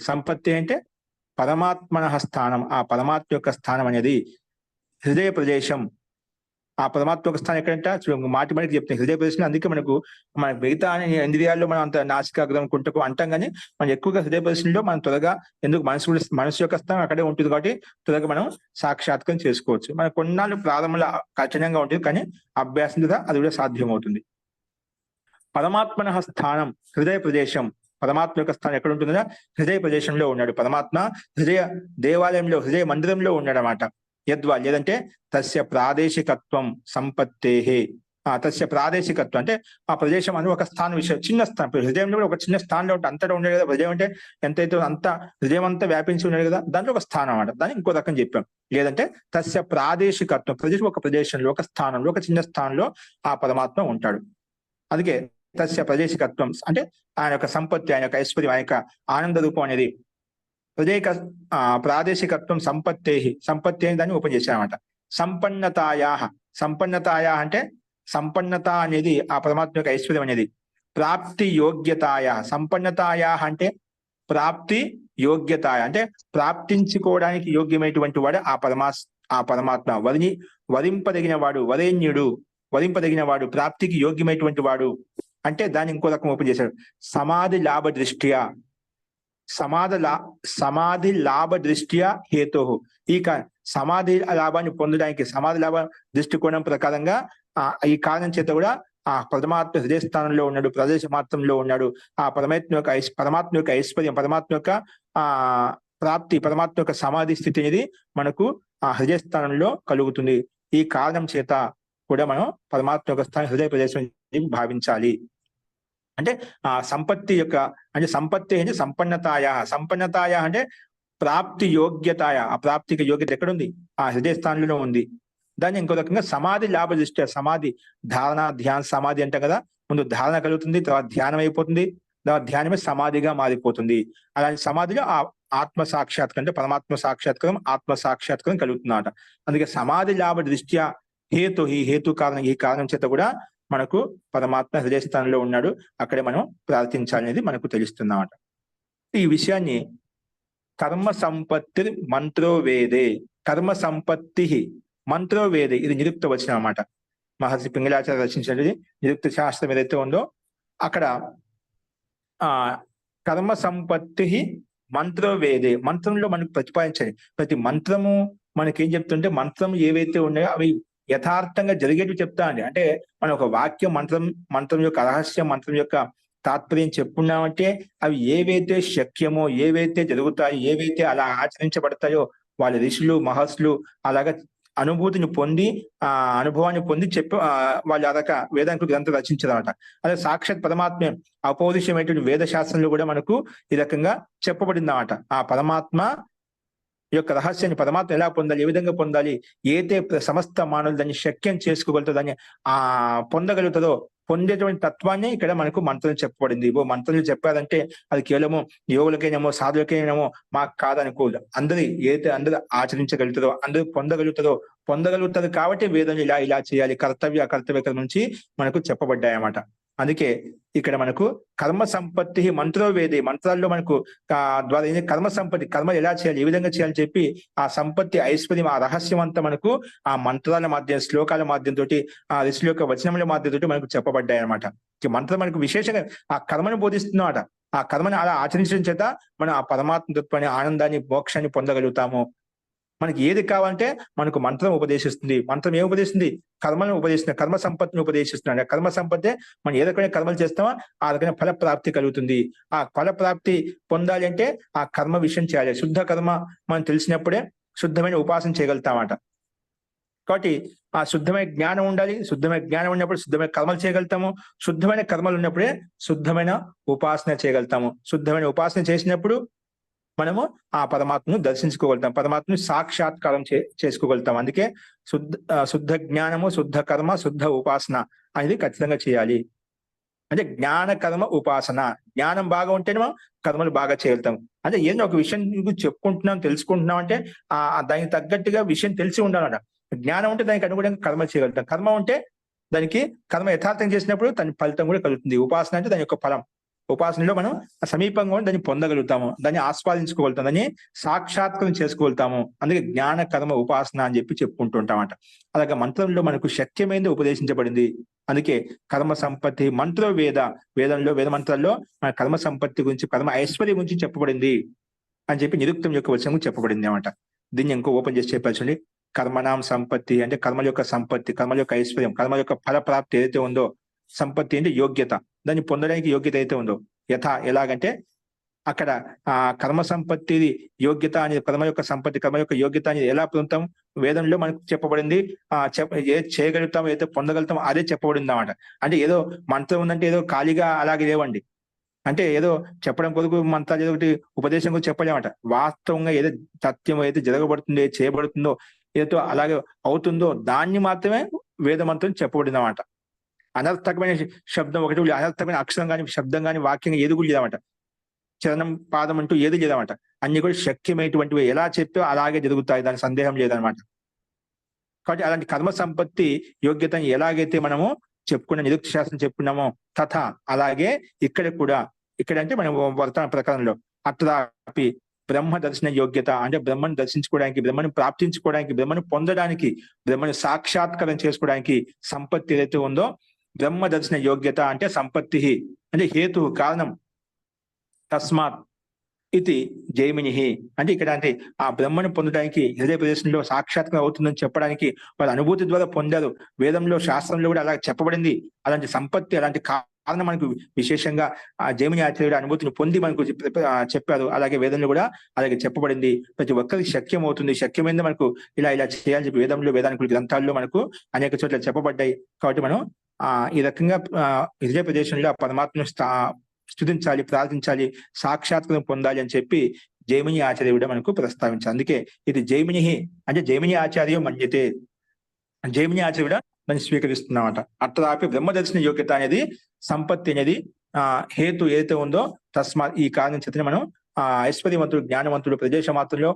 సంపత్తి అంటే పరమాత్మన స్థానం. ఆ పరమాత్మ యొక్క స్థానం అనేది హృదయ ప్రదేశం. ఆ పరమాత్మ యొక్క స్థానం ఎక్కడంటే మాటికి చెప్తాం హృదయ ప్రదేశం. అందుకే మన మిగతా ఇంద్రియాల్లో మనం అంత నాసికాగ్రం, కుంటకు అంటాం, కానీ మనం ఎక్కువగా హృదయ ప్రదేశంలో మనం త్వరగా, ఎందుకు మనసు యొక్క స్థానం అక్కడే ఉంటుంది కాబట్టి త్వరగా మనం సాక్షాత్కారం చేసుకోవచ్చు. మన కొన్నాళ్ళు ప్రారంభంలో కఠినంగా ఉంటుంది, కానీ అభ్యాసం ద్వారా అది కూడా సాధ్యమవుతుంది. పరమాత్మన స్థానం హృదయ ప్రదేశం. పరమాత్మ యొక్క స్థానం ఎక్కడ ఉంటుందా? హృదయ ప్రదేశంలో ఉన్నాడు పరమాత్మ. హృదయ దేవాలయంలో, హృదయ మందిరంలో ఉన్నాడు అన్నమాట. యద్వా లేదంటే తస్య ప్రాదేశికత్వం సంపత్తేహే. తస్య ప్రాదేశికత్వం అంటే ఆ ప్రదేశం అని ఒక స్థానం, విషయం చిన్న స్థానం. హృదయంలో కూడా ఒక చిన్న స్థానంలో ఉంటే అంతటా ఉండేది కదా. హృదయం అంటే ఎంతైతే అంత హృదయం అంతా వ్యాపించి ఉన్నాడు కదా, దాంట్లో ఒక స్థానం అన్నమాట. దాన్ని ఇంకో రకం చెప్పాం. లేదంటే తస్య ప్రాదేశికత్వం, ఒక ప్రదేశంలో, ఒక స్థానంలో, ఒక చిన్న స్థానంలో ఆ పరమాత్మ ఉంటాడు. అందుకే తస్య ప్రదేశికత్వం అంటే ఆయన యొక్క సంపత్తి, ఆయన యొక్క ఐశ్వర్యం, ఆయన యొక్క ఆనంద రూపం అనేది ప్రత్యేక ప్రాదేశికత్వం సంపత్తే, సంపత్తి అని దాన్ని ఓపెన్ చేశారన్నమాట. సంపన్నతాయా, సంపన్నతాయా అంటే సంపన్నత అనేది ఆ పరమాత్మ యొక్క ఐశ్వర్యం అనేది. ప్రాప్తి యోగ్యతాయ, సంపన్నతాయా అంటే ప్రాప్తి యోగ్యతాయ అంటే ప్రాప్తించుకోవడానికి యోగ్యమైనటువంటి వాడు ఆ పరమాత్మ. వరింపదగిన వాడు, వరేణ్యుడు, వరింపదగిన వాడు, ప్రాప్తికి యోగ్యమైనటువంటి వాడు అంటే దాన్ని ఇంకో రకం ఓపెన్ చేశాడు. సమాధి లాభ దృష్ట్యా, సమాధి లాభ దృష్ట్యా హేతు. ఈ సమాధి లాభాన్ని పొందడానికి సమాధి లాభ దృష్టికోణం ప్రకారంగా ఈ కారణం చేత కూడా ఆ పరమాత్మ హృదయస్థానంలో ఉన్నాడు, ప్రదేశ మాత్రంలో ఉన్నాడు. ఆ పరమాత్మ యొక్క ఐశ్వర్యం, పరమాత్మ యొక్క ప్రాప్తి, పరమాత్మ యొక్క సమాధి స్థితి అనేది మనకు ఆ హృదయస్థానంలో కలుగుతుంది. ఈ కారణం చేత కూడా మనం పరమాత్మ యొక్క స్థానం హృదయ ప్రదేశం భావించాలి. అంటే ఆ సంపత్తి యొక్క అంటే సంపత్తి అంటే సంపన్నతాయ అంటే ప్రాప్తి యోగ్యతాయ, ఆ ప్రాప్తికి యోగ్యత ఎక్కడుంది? ఆ హృదయ స్థానంలో ఉంది. దాన్ని ఇంకో రకంగా సమాధి లాభ దృష్ట్యా, సమాధి ధారణ ధ్యాన సమాధి అంటే కదా, ముందు ధారణ కలుగుతుంది, తర్వాత ధ్యానం అయిపోతుంది, తర్వాత ధ్యానమే సమాధిగా మారిపోతుంది. అలాంటి సమాధిలో ఆ ఆత్మ సాక్షాత్కారం అంటే పరమాత్మ సాక్షాత్కారం, ఆత్మ సాక్షాత్కారం కలుగుతుందన్నమాట. అందుకే సమాధి లాభ దృష్ట్యా ఈ హేతు కారణం, ఈ కారణం చేత కూడా మనకు పరమాత్మ హృదయ స్థానంలో ఉన్నాడు, అక్కడే మనం ప్రార్థించాలనేది మనకు తెలుస్తుందన్నమాట. ఈ విషయాన్ని కర్మ సంపత్తి మంత్రో వేదే, కర్మ సంపత్తి మంత్రో వేదే, ఇది నిరుక్త వచనం అన్నమాట. మహర్షి పింగళాచార్య రచించినది నిరుక్త శాస్త్రం ఏదైతే ఉందో అక్కడ కర్మ సంపత్తి మంత్రో వేదే, మంత్రంలో మనకు ప్రతిపాదించాలి. ప్రతి మంత్రము మనకేం చెప్తుంటే, మంత్రం ఏవైతే ఉన్నాయో అవి యథార్థంగా జరిగేటివి చెప్తా అండి. అంటే మనం ఒక వాక్యం మంత్రం యొక్క రహస్యం, మంత్రం యొక్క తాత్పర్యం చెప్పుకున్నామంటే అవి ఏవైతే శక్యమో, ఏవైతే జరుగుతాయో, ఏవైతే అలా ఆచరించబడతాయో వాళ్ళ ఋషులు మహర్షులు అలాగా అనుభూతిని పొంది ఆ అనుభవాన్ని పొంది వాళ్ళు అదొక వేదాంత గ్రంథం రచించారన్నమాట. అదే సాక్షాత్ పరమాత్మ అపౌరుషమైనటువంటి వేద శాస్త్రంలో కూడా మనకు ఈ రకంగా చెప్పబడింది అన్నమాట. ఆ పరమాత్మ యొక్క రహస్యాన్ని పరమాత్మ ఎలా పొందాలి, ఏ విధంగా పొందాలి, ఏతే సమస్త మానవులు దాన్ని శక్యం చేసుకోగలుగుతారు, దాన్ని పొందగలుగుతారో పొందేటువంటి తత్వాన్ని ఇక్కడ మనకు మంత్రం చెప్పబడింది. మంత్రులు చెప్పారంటే అది కేవలము యోగులకైనామో సాధువులకైనామో మాకు కాదనుకోదు. అందరూ ఆచరించగలుగుతారో, అందరూ పొందగలుగుతారు కాబట్టి వేదం ఇలా చేయాలి, కర్తవ్య అకర్తవ్య నుంచి మనకు చెప్పబడ్డాయి అన్నమాట. అందుకే ఇక్కడ మనకు కర్మ సంపత్తి మంత్రో వేదే, మంత్రాల్లో మనకు ద్వారా కర్మ సంపత్తి, కర్మలు ఎలా చేయాలి, ఏ విధంగా చేయాలని చెప్పి ఆ సంపత్తి ఐశ్వర్యం, ఆ రహస్యం అంతా మనకు ఆ మంత్రాల మాధ్యం, శ్లోకాల మాధ్యంతో, ఆ ఋషుల యొక్క వచనముల మాధ్యంతో మనకు చెప్పబడ్డాయి అనమాట. మంత్రం మనకు విశేషంగా ఆ కర్మను బోధిస్తున్నమాట. ఆ కర్మను అలా ఆచరించడం చేత మనం ఆ పరమాత్మ తత్వాన్ని, ఆనందాన్ని, మోక్షాన్ని పొందగలుగుతాము. మనకి ఏది కావాలంటే మనకు మంత్రం ఉపదేశిస్తుంది. మంత్రం ఏం ఉపదేశిస్తుంది? కర్మను ఉపదేశిస్తుంది, కర్మ సంపత్తిని ఉపదేశిస్తున్నాడు. కర్మ సంపత్తే మనం ఏ రకమైన కర్మలు చేస్తామో ఆ రకమైన ఫల ప్రాప్తి కలుగుతుంది. ఆ ఫల ప్రాప్తి పొందాలి అంటే ఆ కర్మ విషయం చేయాలి. శుద్ధ కర్మ మనం తెలిసినప్పుడే శుద్ధమైన ఉపాసన చేయగలుగుతామట. కాబట్టి ఆ శుద్ధమైన జ్ఞానం ఉండాలి. శుద్ధమైన జ్ఞానం ఉన్నప్పుడు శుద్ధమైన కర్మలు చేయగలుగుతాము. శుద్ధమైన కర్మలు ఉన్నప్పుడే శుద్ధమైన ఉపాసన చేయగలుగుతాము. శుద్ధమైన ఉపాసన చేసినప్పుడు మనము ఆ పరమాత్మను దర్శించుకోగలుగుతాం, పరమాత్మను సాక్షాత్కారం చేసుకోగలుగుతాం. అందుకే శుద్ధ జ్ఞానము, శుద్ధ కర్మ, శుద్ధ ఉపాసన అనేది ఖచ్చితంగా చేయాలి. అంటే జ్ఞాన కర్మ ఉపాసన, జ్ఞానం బాగా ఉంటేనే మనం కర్మలు బాగా చేయగలుగుతాం. అంటే ఏదో ఒక విషయం చెప్పుకుంటున్నాం, తెలుసుకుంటున్నాం అంటే దానికి తగ్గట్టుగా విషయం తెలిసి ఉండాలన్నమాట. జ్ఞానం ఉంటే దానికి అనుగుణంగా కర్మ చేయగలుగుతాం. కర్మ ఉంటే దానికి కర్మ యథార్థం చేసినప్పుడు దాని ఫలితం కూడా కలుగుతుంది. ఉపాసన అంటే దాని యొక్క ఫలం. ఉపాసనలో మనం సమీపంగా దాన్ని పొందగలుగుతాము, దాన్ని ఆస్వాదించుకోగలుగుతాం, దాన్ని సాక్షాత్కారం చేసుకోగలుగుతాము. అందుకే జ్ఞాన కర్మ ఉపాసన అని చెప్పి చెప్పుకుంటూ ఉంటామట. అలాగే మంత్రంలో మనకు శక్యమైనది ఉపదేశించబడింది. అందుకే కర్మ సంపత్తి మంత్రో వేదంలో వేద మంత్రాల్లో మన కర్మ సంపత్తి గురించి, కర్మ ఐశ్వర్యం గురించి చెప్పబడింది అని చెప్పి నిరుక్తం యొక్క వచనం చెప్పబడింది అనమాట. దీన్ని ఇంకో ఓపెన్ చేసి చెప్పాల్సింది. కర్మనాం సంపత్తి అంటే కర్మల యొక్క సంపత్తి, కర్మల యొక్క ఐశ్వర్యం, కర్మల యొక్క ఫల ప్రాప్తి ఏదైతే ఉందో, సంపత్తి అంటే యోగ్యత, దాన్ని పొందడానికి యోగ్యత అయితే ఉందో. ఎలాగంటే అక్కడ ఆ కర్మ సంపత్తి యోగ్యత అనేది, కర్మ యొక్క సంపత్తి, కర్మ యొక్క యోగ్యత అనేది ఎలా పొందుతాం వేదంలో మనకు చెప్పబడింది. ఏది చేయగలుగుతాం, ఏదైతే పొందగలుగుతాం అదే చెప్పబడింది అన్నమాట. అంటే ఏదో మంత్రం ఉందంటే ఏదో ఖాళీగా అలాగే లేవండి. అంటే ఏదో చెప్పడం కొరకు మంత్రాలు ఏదో ఒకటి ఉపదేశం కూడా చెప్పలేమట. వాస్తవంగా ఏదో సత్యం అయితే జరగబడుతుందో, చేయబడుతుందో, ఏదో అలాగే అవుతుందో దాన్ని మాత్రమే వేద మంత్రం చెప్పబడింది అన్నమాట. అనర్థకమైన శబ్దం ఒకటి, అనర్థకమైన అక్షరం కానీ, శబ్దం కానీ, వాక్యం ఏది కూడా లేదన్నమాట. చరణం పాదం అంటూ ఏది లేదన్నమాట. అన్ని కూడా శక్యమైనటువంటివి, ఎలా చెప్పో అలాగే జరుగుతాయి, దాని సందేహం లేదనమాట. కాబట్టి అలాంటి కర్మ సంపత్తి యోగ్యతని ఎలాగైతే మనము చెప్పుకున్న నిరుక్తి శాస్త్రం చెప్పుకున్నామో తథా అలాగే ఇక్కడ కూడా, ఇక్కడ అంటే మనం వర్తమాన ప్రకారంలో అత్రాపి బ్రహ్మ దర్శన యోగ్యత అంటే బ్రహ్మను దర్శించుకోవడానికి, బ్రహ్మను ప్రాప్తించుకోవడానికి, బ్రహ్మను పొందడానికి, బ్రహ్మను సాక్షాత్కారం చేసుకోవడానికి సంపత్తి ఏదైతే ఉందో, బ్రహ్మ దర్శన యోగ్యత అంటే సంపత్తి అంటే హేతు కారణం, తస్మాత్ ఇది జైమిని అంటే ఇక్కడ అంటే ఆ బ్రహ్మను పొందడానికి హృదయ ప్రదేశంలో సాక్షాత్కారం అవుతుందని చెప్పడానికి వారి అనుభూతి ద్వారా పొందారు. వేదంలో శాస్త్రంలో కూడా అలా చెప్పబడింది. అలాంటి సంపత్తి, అలాంటి కారణం మనకు విశేషంగా ఆ జైమిని ఆచార్యుడు అనుభూతిని పొంది మనకు చెప్పారు. అలాగే వేదంలో కూడా అలాగే చెప్పబడింది. ప్రతి ఒక్కరికి శక్యం అవుతుంది, శక్యమైంది మనకు ఇలా ఇలా చేయాలని చెప్పి వేదంలో, వేదానికి గ్రంథాల్లో మనకు అనేక చోట్ల చెప్పబడ్డాయి. కాబట్టి మనం ఈ రకంగా హృదయ ప్రదేశంలో ఆ పరమాత్మను స్తుతించాలి, ప్రార్థించాలి, సాక్షాత్కారం పొందాలి అని చెప్పి జైమిని ఆచార్యుడు మనకు ప్రస్తావించాలి. అందుకే ఇది జైమిని అంటే జైమిని ఆచార్యం మన్యతే, జైమిని ఆచార్యుడు మనం స్వీకరిస్తున్నామట. అట్లాపి బ్రహ్మదర్శన యోగ్యత అనేది సంపత్తి అనేది హేతు ఏదైతే ఉందో తస్మాత్ ఈ కారణం చేతనే మనం ఐశ్వర్యవంతుడు, జ్ఞానవంతుడు, ప్రదేశ మాత్రంలో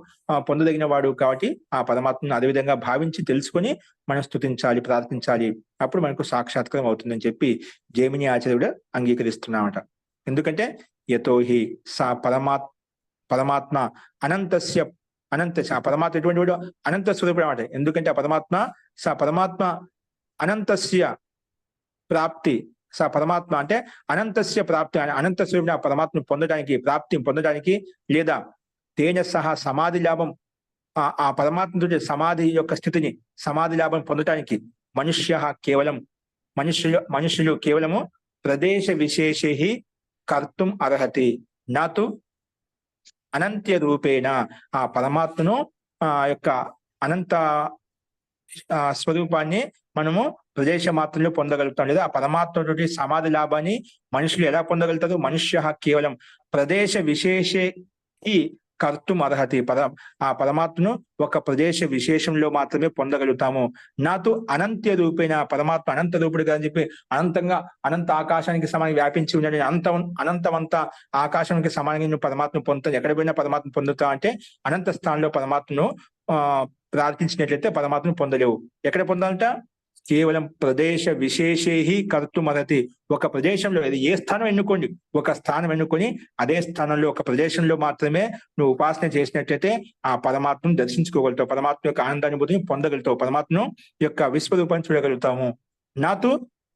పొందదగిన వాడు కాబట్టి ఆ పరమాత్మను అదేవిధంగా భావించి తెలుసుకొని మనం స్తుతించాలి, ప్రార్థించాలి. అప్పుడు మనకు సాక్షాత్కారం అవుతుందని చెప్పి జైమిని ఆచార్యుడు అంగీకరిస్తున్నామట. ఎందుకంటే యతోహి సా పరమాత్మ అనంతస్య పరమాత్మ ఎటువంటి వాడు అనంత స్వరూపుడు అన్నమాట. ఎందుకంటే ఆ పరమాత్మ అనంతస్య ప్రాప్తి, పరమాత్మ అంటే అనంతస్య ప్రాప్తి, అనంత స్వరూపుడు ఆ పరమాత్మను పొందడానికి, ప్రాప్తిని పొందడానికి, లేదా తేజ సహా సమాధి లాభం, ఆ పరమాత్మ సమాధి యొక్క స్థితిని, సమాధి లాభం పొందడానికి మనుష్యులు కేవలము ప్రదేశ విశేషే కర్తుం అర్హతి నాతు అనంత్య రూపేణ ఆ పరమాత్మను యొక్క అనంత స్వరూపాన్ని మనము ప్రదేశ మాత్రంలో పొందగలుగుతాం. లేదా ఆ పరమాత్మ సమాధి లాభాన్ని మనుషులు ఎలా పొందగలుగుతారు? మనుష్య కేవలం ప్రదేశ విశేషే ఈ కర్తుం అర్హతి, ఆ పరమాత్మను ఒక ప్రదేశ విశేషంలో మాత్రమే పొందగలుగుతాము. నాతో అనంత్య రూపేణ, పరమాత్మ అనంత రూపుడు అని చెప్పి అనంతంగా అనంత ఆకాశానికి సమానంగా వ్యాపించి ఉన్నాడు. అనంతమంత ఆకాశానికి సమానంగా పరమాత్మ పొందుతాం. ఎక్కడ పోయినా పరమాత్మ పొందుతా అంటే అనంత స్థానంలో పరమాత్మను ప్రార్థించినట్లయితే పరమాత్మను పొందలేవు. ఎక్కడ పొందాలంట? కేవలం ప్రదేశ విశేషేహి కర్తుమర్హతి. ఒక ప్రదేశంలో ఏ స్థానం ఎన్నుకోండి, ఒక స్థానం ఎన్నుకొని అదే స్థానంలో ఒక ప్రదేశంలో మాత్రమే నువ్వు ఉపాసన చేసినట్లయితే ఆ పరమాత్మను దర్శించుకోగలుగుతావు, పరమాత్మ యొక్క ఆనందానుభూతిని పొందగలుగుతావు, పరమాత్మను యొక్క విశ్వరూపాన్ని చూడగలుగుతాము. నాతో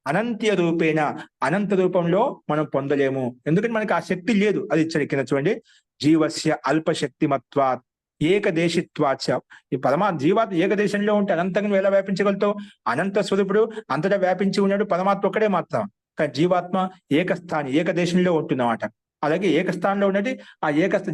అనంత్య రూపేణ, అనంత రూపంలో మనం పొందలేము. ఎందుకంటే మనకి ఆ శక్తి లేదు. అది ఇచ్చడి కింద చూడండి, జీవస్య అల్పశక్తిమత్వాత్ ఏకదేశిత్వాచ. ఈ జీవాత్మ ఏకదేశంలో ఉంటే అనంతంగా ఎలా వ్యాపించగలుగుతావు? అనంత స్వరూపుడు అంతటా వ్యాపించి ఉన్నాడు, పరమాత్మ ఒక్కడే మాత్రం. కానీ జీవాత్మ ఏకదేశంలో ఉంటుందన్నమాట. అలాగే ఏకస్థానంలో ఉన్నది ఆ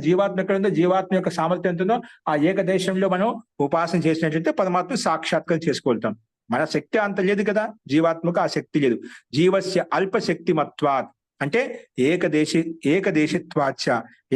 జీవాత్మ ఎక్కడ ఉందో, జీవాత్మ యొక్క సామర్థ్యం ఎంత ఉందో ఆ ఏకదేశంలో మనం ఉపాసన చేసినట్లయితే పరమాత్మ సాక్షాత్కారం చేసుకోగలుగుతాం. మన శక్తి అంత లేదు కదా, జీవాత్మకు ఆ శక్తి లేదు. జీవస్య అల్పశక్తిమత్వాత్ అంటే ఏకదేశిత్వాచ,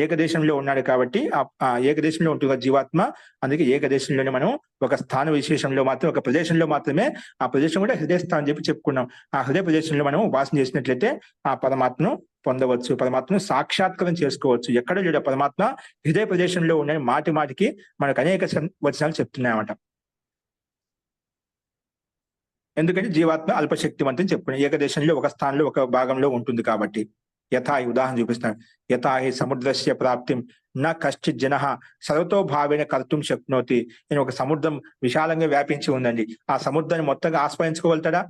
ఏకదేశంలో ఉన్నాడు కాబట్టి ఆ ఏకదేశంలో ఉంటుంది జీవాత్మ. అందుకే ఏకదేశంలోనే మనం ఒక స్థాన విశేషంలో మాత్రం, ఒక ప్రదేశంలో మాత్రమే, ఆ ప్రదేశం కూడా హృదయ స్థానం చెప్పి చెప్పుకున్నాం. ఆ హృదయ ప్రదేశంలో మనం ఉపాసన చేసినట్లయితే ఆ పరమాత్మను పొందవచ్చు, పరమాత్మను సాక్షాత్కారం చేసుకోవచ్చు. ఎక్కడ లేడు పరమాత్మ హృదయ ప్రదేశంలో ఉన్న మాటి మాటికి మనకు అనేక వచనాలు చెప్తున్నాయన్నమాట. ఎందుకంటే జీవాత్మ అల్పశక్తివంతం చెప్పుకున్నాం, ఏకదేశంలో ఒక స్థానంలో ఒక భాగంలో ఉంటుంది కాబట్టి. యథా ఉదాహరణ చూపిస్తున్నాడు. యథా హి సముద్రస్య ప్రాప్తిం నా కశ్చిత్ జన సర్వతో భావేన కర్తుం శక్నోతి. నేను ఒక సముద్రం విశాలంగా వ్యాపించి ఉందండి, ఆ సముద్రాన్ని మొత్తంగా ఆస్వాదించుకోగలుగుతాడా?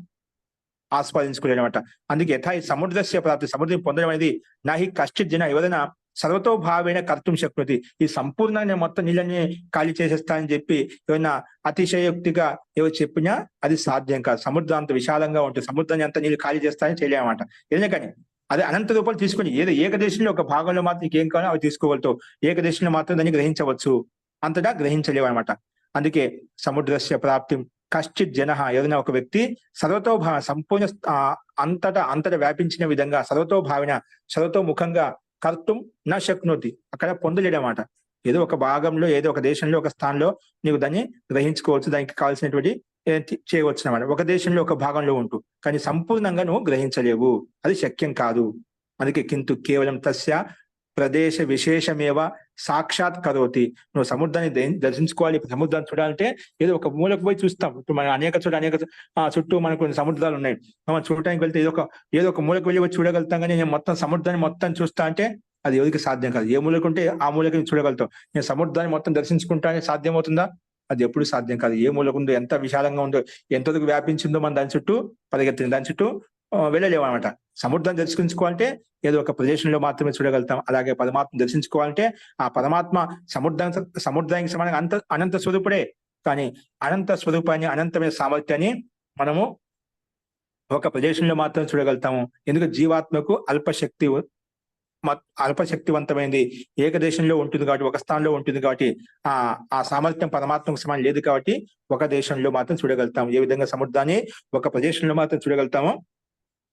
ఆస్వాదించుకోలేనమాట. అందుకే యథా ఈ సముద్రస్య ప్రాప్తి, సముద్రం పొందడం అనేది నా హి కశ్చిత్ జన, ఎవరైనా సర్వతో భావేన కర్తుం శక్నోతి, ఈ సంపూర్ణంగా మొత్తం నీళ్ళని ఖాళీ చేసేస్తానని చెప్పి ఏమైనా అతిశయోక్తిగా ఎవరు చెప్పినా అది సాధ్యం కాదు. సముద్రం అంత విశాలంగా ఉంటుంది, సముద్రాన్ని అంతా నీళ్ళు ఖాళీ చేస్తానని చేయలేమన్నమాట. ఎందుకని అదే అనంత రూపాయలు తీసుకొని ఏకదేశంలో ఒక భాగంలో మాత్రం ఏం కావాలో అవి తీసుకోగలుగుతావు, ఏకదేశంలో మాత్రం దాన్ని గ్రహించవచ్చు, అంతటా గ్రహించలేవు అనమాట. అందుకే సముద్రస్య ప్రాప్తి కశ్చిత్ జన, ఏదైనా ఒక వ్యక్తి సర్వతో సంపూర్ణ అంతటా వ్యాపించిన విధంగా సర్వతో భావిన, సర్వతో ముఖంగా కర్తుం నా శక్నోతి, అక్కడ పొందలేడమాట. ఏదో ఒక భాగంలో, ఏదో ఒక దేశంలో, ఒక స్థానంలో నీవు దాన్ని గ్రహించుకోవచ్చు, దానికి కావాల్సినటువంటి చేయవచ్చు అన్నమాట. ఒక దేశంలో ఒక భాగంలో ఉంటూ, కానీ సంపూర్ణంగా నువ్వు గ్రహించలేవు, అది శక్యం కాదు. అందుకే కింటు కేవలం తస్య ప్రదేశ విశేషమేవ సాక్షాత్ కరోతి. నువ్వు సముద్రాన్ని దర్శించుకోవాలి, సముద్రాన్ని చూడాలంటే ఏదో ఒక మూలకు పోయి చూస్తాం. ఇప్పుడు మన అనేక చుట్టూ మనకు కొన్ని సముద్రాలు ఉన్నాయి. మనం చూడటానికి వెళ్తే ఏదో ఒక మూలకు వెళ్ళి వచ్చి చూడగలుగుతాం, కానీ నేను మొత్తం సముద్రాన్ని మొత్తం చూస్తా అంటే అది ఎవరికి సాధ్యం కాదు. ఏ మూలకు ఉంటే ఆ మూలకి చూడగలుగుతాం. నేను సముద్రాన్ని మొత్తం దర్శించుకుంటా అని సాధ్యమవుతుందా? అది ఎప్పుడు సాధ్యం కాదు. ఏ మూలకు ఉందో, ఎంత విశాలంగా ఉందో, ఎంతవరకు వ్యాపించిందో మనం దాని చుట్టూ పరిగెత్తిన దాని చుట్టూ వెళ్ళలేము అనమాట. సముద్రాన్ని దర్శించుకోవాలంటే ఏదో ఒక ప్రదేశంలో మాత్రమే చూడగలుగుతాం. అలాగే పరమాత్మ దర్శించుకోవాలంటే ఆ పరమాత్మ సముద్రానికి సమానంగా అనంత స్వరూపుడే. కానీ అనంత స్వరూపాన్ని, అనంతమైన సామర్థ్యాన్ని మనము ఒక ప్రదేశంలో మాత్రం చూడగలుగుతాము. ఎందుకు? జీవాత్మకు అల్పశక్తివంతమైంది ఏకదేశంలో ఉంటుంది కాబట్టి, ఒక స్థానంలో ఉంటుంది కాబట్టి, ఆ సామర్థ్యం పరమాత్మకు సమానం లేదు కాబట్టి ఒక దేశంలో మాత్రం చూడగలుగుతాం. ఏ విధంగా సముద్రాన్ని ఒక ప్రదేశంలో మాత్రం చూడగలుగుతామో,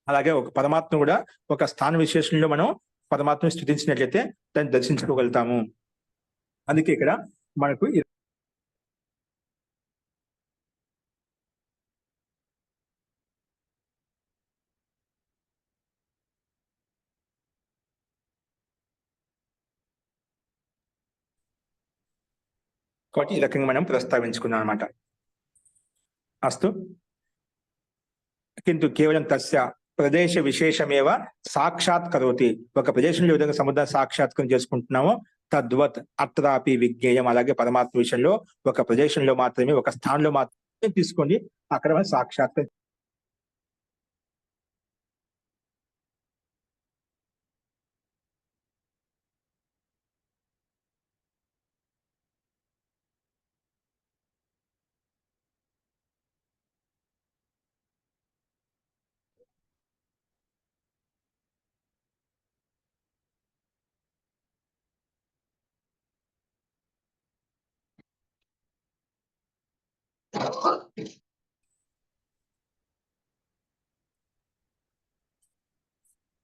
అలాగే ఒక పరమాత్మ కూడా ఒక స్థాన విశేషంలో మనం పరమాత్మను స్థుతించినట్లయితే దాన్ని దర్శించుకోగలుగుతాము. అందుకే ఇక్కడ మనకు కాబట్టి ఈ రకంగా మనం ప్రస్తావించుకున్నాం అనమాట. అస్తు కింద కేవలం తస్య ప్రదేశ విశేషమేవ సాక్షాత్ కరోతి. ఒక ప్రదేశంలో విధంగా సముద్రాన్ని సాక్షాత్కారం చేసుకుంటున్నామో తద్వత్ అత్రాపి విజ్ఞేయం. అలాగే పరమాత్మ విషయంలో ఒక ప్రదేశంలో మాత్రమే, ఒక స్థానంలో మాత్రమే తీసుకోండి, అక్కడ మనం సాక్షాత్కారం.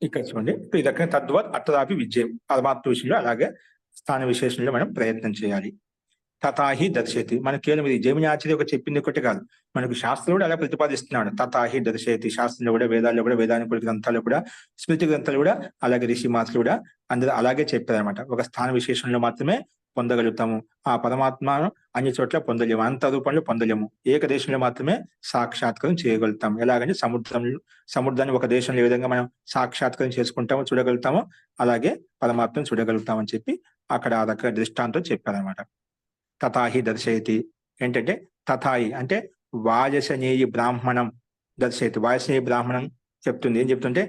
ఇక్కడ చూడండి, ఈ రకంగా తద్వత్ అత్రాపి విజయం, పరమాత్మ విషయంలో అలాగే స్థాన విశేషంలో మనం ప్రయత్నం చేయాలి. తథాహి దర్శయతి. మనకి కేవలం ఇది జైమిని ఆచార్య ఒక చెప్పింది ఒకటి కాదు, మనకు శాస్త్రం కూడా అలా ప్రతిపాదిస్తున్నాడు. తథాహి దర్శయతి. శాస్త్రంలో కూడా, వేదాల్లో కూడా, వేదానుకూల గ్రంథాలు కూడా, స్మృతి గ్రంథాలు కూడా, అలాగే ఋషి మాటలు కూడా అందరూ అలాగే చెప్పారనమాట. ఒక స్థాన విశేషంలో మాత్రమే పొందగలుగుతాము. ఆ పరమాత్మను అన్ని చోట్ల పొందలేము, అంత రూపంలో పొందలేము. ఏక దేశంలో మాత్రమే సాక్షాత్కారం చేయగలుగుతాం. ఎలాగంటే సముద్రాన్ని ఒక దేశంలో ఏ విధంగా మనం సాక్షాత్కారం చేసుకుంటామో, చూడగలుగుతామో, అలాగే పరమాత్మను చూడగలుగుతామని చెప్పి అక్కడ ఆ రకంగా దృష్టాంతం చెప్పారనమాట. తథాహి దర్శయతి ఏంటంటే, తథాయి అంటే వాజసనేయి బ్రాహ్మణం దర్శయతి. వాజసనేయి బ్రాహ్మణం చెప్తుంది. ఏం చెప్తుంటే,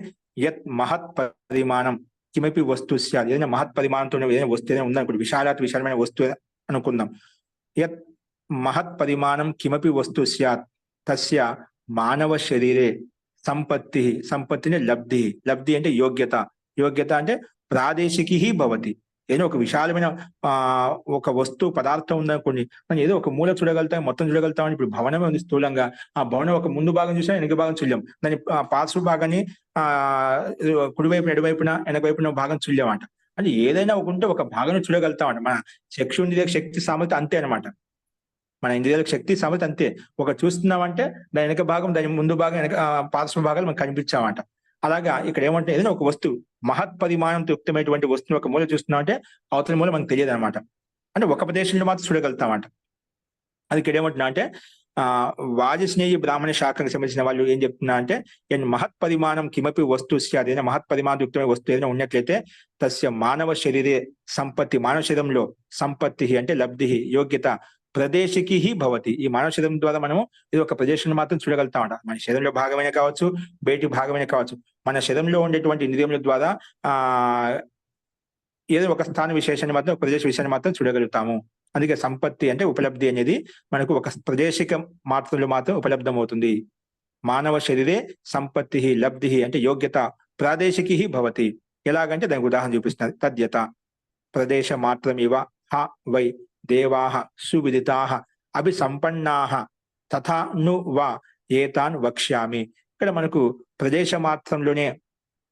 యత్ మహత్ పరిమాణం కిమపి వస్తు స్యాత్. ఏదైనా మహత్ పరిమాణంతో ఏదైనా వస్తువు ఏదైనా ఉందనుకోండి, విశాలమైన వస్తువు అనుకుందాం. యత్ మహత్ పరిమాణం కిమపి వస్తు స్యాత్ తస్య మానవ శరీరే సంపత్తిని లబ్ధి అంటే యోగ్యత అంటే ప్రాదేశికి భవతి. ఏదో ఒక విశాలమైన ఒక వస్తువు పదార్థం ఉందనుకోండి, మనం ఏదో ఒక మూల చూడగలుగుతాం, మొత్తం చూడగలుగుతామని. ఇప్పుడు భవనమే ఉంది స్థూలంగా, ఆ భవనం ఒక ముందు భాగం చూసినా వెనక భాగం చూడలేం, దాని పార్శ్వ భాగాన్ని కుడివైపున, ఎడవైపున, వెనకవైపున భాగం చూడలేమంట. అంటే ఏదైనా ఉంటే ఒక భాగం చూడగలుగుతామంట. మన చక్షుంద్రియ శక్తి సామర్థ్యం అంతే అనమాట. మన ఇంద్రియాలకు శక్తి సామర్థ్యం అంతే. ఒక చూస్తున్నామంటే దాని వెనక భాగం, దాని ముందు భాగం, వెనక పార్శ్వ భాగాలు మనకు కనిపించామంట. అలాగా ఇక్కడ ఏమంటే, ఏదైనా ఒక వస్తువు మహత్ పరిమాణంతో యుక్తమైనటువంటి వస్తువు ఒక మూల చూస్తున్నాం అంటే అవతల మూల మనకు తెలియదు అనమాట. అంటే ఒక ప్రదేశంలో మాత్రం చూడగలుగుతామంట. అది ఇక్కడ ఏమంటున్నా అంటే, వాజస్నేయి బ్రాహ్మణ శాఖకు సంబంధించిన వాళ్ళు ఏం చెప్తున్నా అంటే, మహత్ పరిమాణం కిమపి వస్తువు స్యాత్. ఏదైనా మహత్ పరిమాణయుక్తమైన వస్తువు ఏదైనా ఉన్నట్లయితే తస్య మానవ శరీరే సంపత్తి. మానవ శరీరంలో సంపత్తి అంటే లబ్ధి, యోగ్యత ప్రదేశికి భవతి. ఈ మానవ శరీరం ద్వారా మనము ఇది ఒక ప్రదేశంలో మాత్రం చూడగలుగుతామంట. మన శరీరంలో భాగమైన కావచ్చు, బయటి భాగమైన కావచ్చు, మన శరీరంలో ఉండేటువంటి ఇంద్రియముల ద్వారా ఏదో ఒక స్థాన విశేషాన్ని మాత్రం, ఒక ప్రదేశ విషయాన్ని మాత్రం చూడగలుగుతాము. అందుకే సంపత్తి అంటే ఉపలబ్ధి అనేది మనకు ఒక ప్రదేశిక మాత్రంలో మాత్రం ఉపలబ్ధమవుతుంది. మానవ శరీరే సంపత్తి లబ్ధి అంటే యోగ్యత ప్రాదేశికి భవతి. ఎలాగంటే దానికి ఉదాహరణ చూపిస్తున్నారు. తద్యత ప్రదేశ మాత్రమివ హ వై దేవాః సువిదితాః అభిసంపన్నాః తథా ను వా ఏతాన్ వక్ష్యామి. ఇక్కడ మనకు ప్రదేశ మాత్రంలోనే,